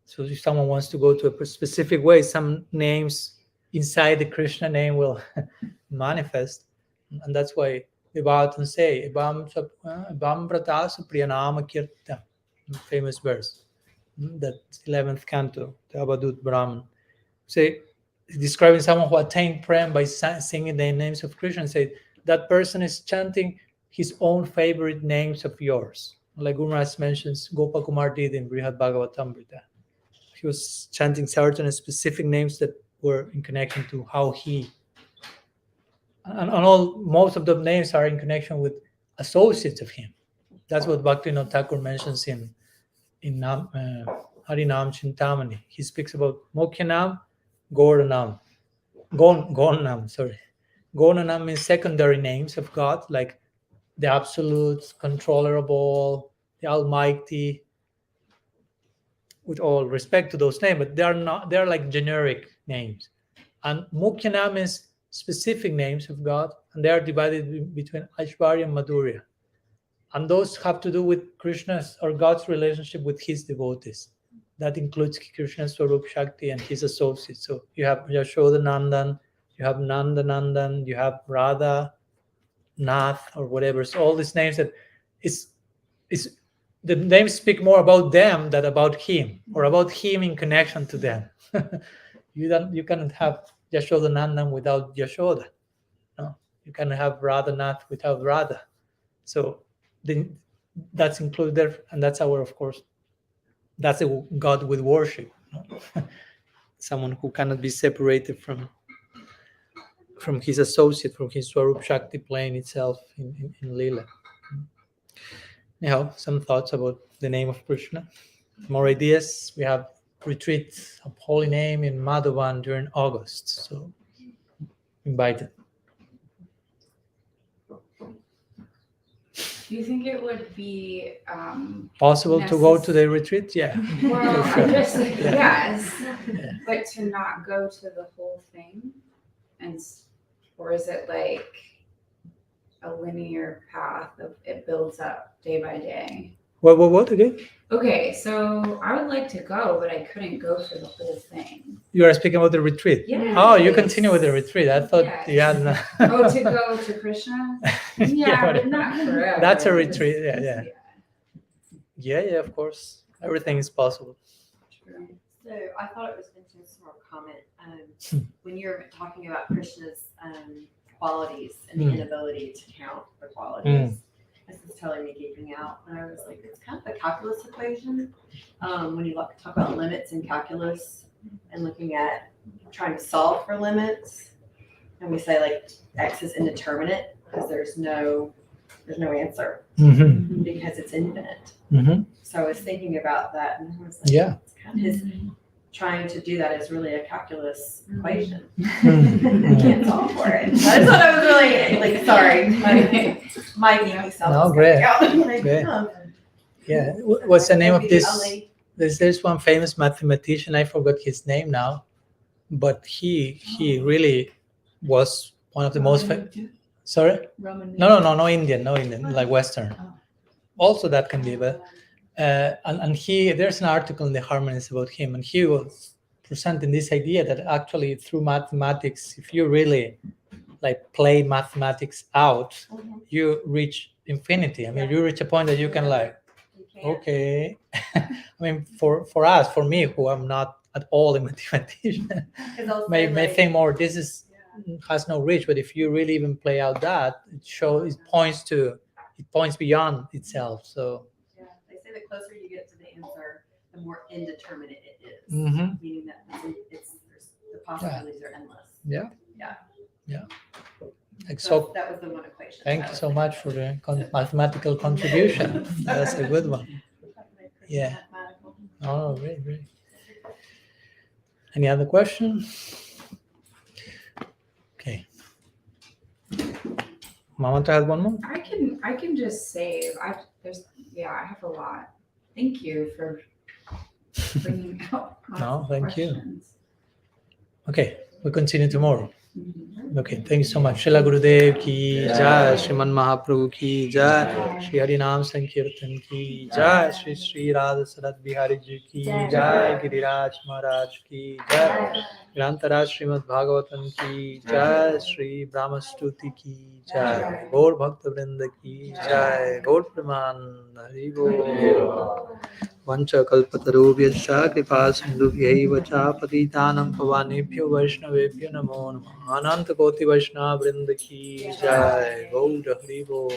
So if someone wants to go to a specific way, some names inside the Krishna name will manifest, and that's why the Bhagavatam say, "Ebam Brata Supriyanama Kirta," famous verse, that 11th canto, the Abadut Brahman. Say, describing someone who attained Prem by singing the names of Krishna, and say that person is chanting his own favorite names of yours. Like Guru Maharaj mentions, Gopakumar did in Brihad Bhagavatamrita. He was chanting certain specific names that were in connection to how he, and most of the names are in connection with associates of him. That's what Bhaktivinoda Thakur mentions in Harinam Chintamani. He speaks about Mokyanam, Gaurnam. Gaurnam means secondary names of God, like the absolute, controllable, the Almighty, with all respect to those names, but they're like generic names. And Mukyanam is specific names of God, and they are divided between Aishwarya and Madhurya. And those have to do with Krishna's or God's relationship with his devotees. That includes Krishna's Swarup Shakti and his associates. So you have Yashoda Nandan, you have Nanda Nandan, you have Radha, Nath, or whatever. So all these names that is the names speak more about them than about him, or about him in connection to them. You cannot have Yashoda Nandan without Yashoda. No, you cannot have Radha Nath without Radha. So that's included there, and that's our, of course, that's a God with worship. No? someone who cannot be separated from his associate, from his Swarup Shakti plane itself in Leela. Anyhow, some thoughts about the name of Krishna. More ideas. We have retreat of holy name in Madhavan during August, so invited. Do you think it would be Possible to go to the retreat? Yeah. well, For sure. yes, Yeah. but to not go to the whole thing, or is it like a linear path of it builds up day by day? What again? Okay, so I would like to go, but I couldn't go for the whole thing. You are speaking about the retreat. Yes. Oh, you continue with the retreat. I thought you had. Oh, to go to Krishna? Yeah, but not forever. That's a retreat. Yeah, of course. Everything is possible. True. So I thought it was an interesting comment when you're talking about Krishna's qualities and the inability to count the qualities. This is totally me geeking out, and I was like, it's kind of a calculus equation. When you talk about limits in calculus and looking at trying to solve for limits, and we say like x is indeterminate because there's no answer because it's infinite. So I was thinking about that, and I was like, it's kind of his trying to do that is really a calculus equation. I can't solve for it. That's what I was really like. Sorry, my geeky self. No, great. Yeah. What's the name of this? There's one famous mathematician. I forgot his name now, but he really was one of the most. Sorry. No, Indian, like Western. Also, that can be, but. And there's an article in the Harmonies about him, and he was presenting this idea that actually through mathematics, if you really like play mathematics out, you reach infinity. I mean, you reach a point that you can like, okay. I mean, for me, who I'm not at all a mathematician, may think more. This has no reach, but if you really even play out that, it points beyond itself. So. The closer you get to the answer, the more indeterminate it is. Meaning that the possibilities are endless. Yeah. So that was the one equation. Thank you so much for the mathematical contribution. That's a good one. Yeah. Oh, great. Any other questions? Okay. Mama, to add one more? I can just say I have a lot. Thank you for bringing out. No, thank you. Okay, we'll continue tomorrow. Okay, thank you so much. Srila Gurudev ki jai, Sriman Mahaprabhu ki jai, Shri Hari Naam Sankirtan ki jai, Shri Radha Sarat Bihari ji ki jai, Giriraj Maharaj ki jai, Grantaraj Srimad Bhagavatam ki jai, Shri Brahma-stuti ki jai, Gaur Bhakta Vrinda ki jai, Gaur Praman Hari Bol. Vancha kalpatarubhyascha kripa sindhubhyaiva cha patitanam pavanebhyo vaishnavebhyo namo namah. Ananta koti vaishnava vrinda ki jai. Gaur Hari Bol.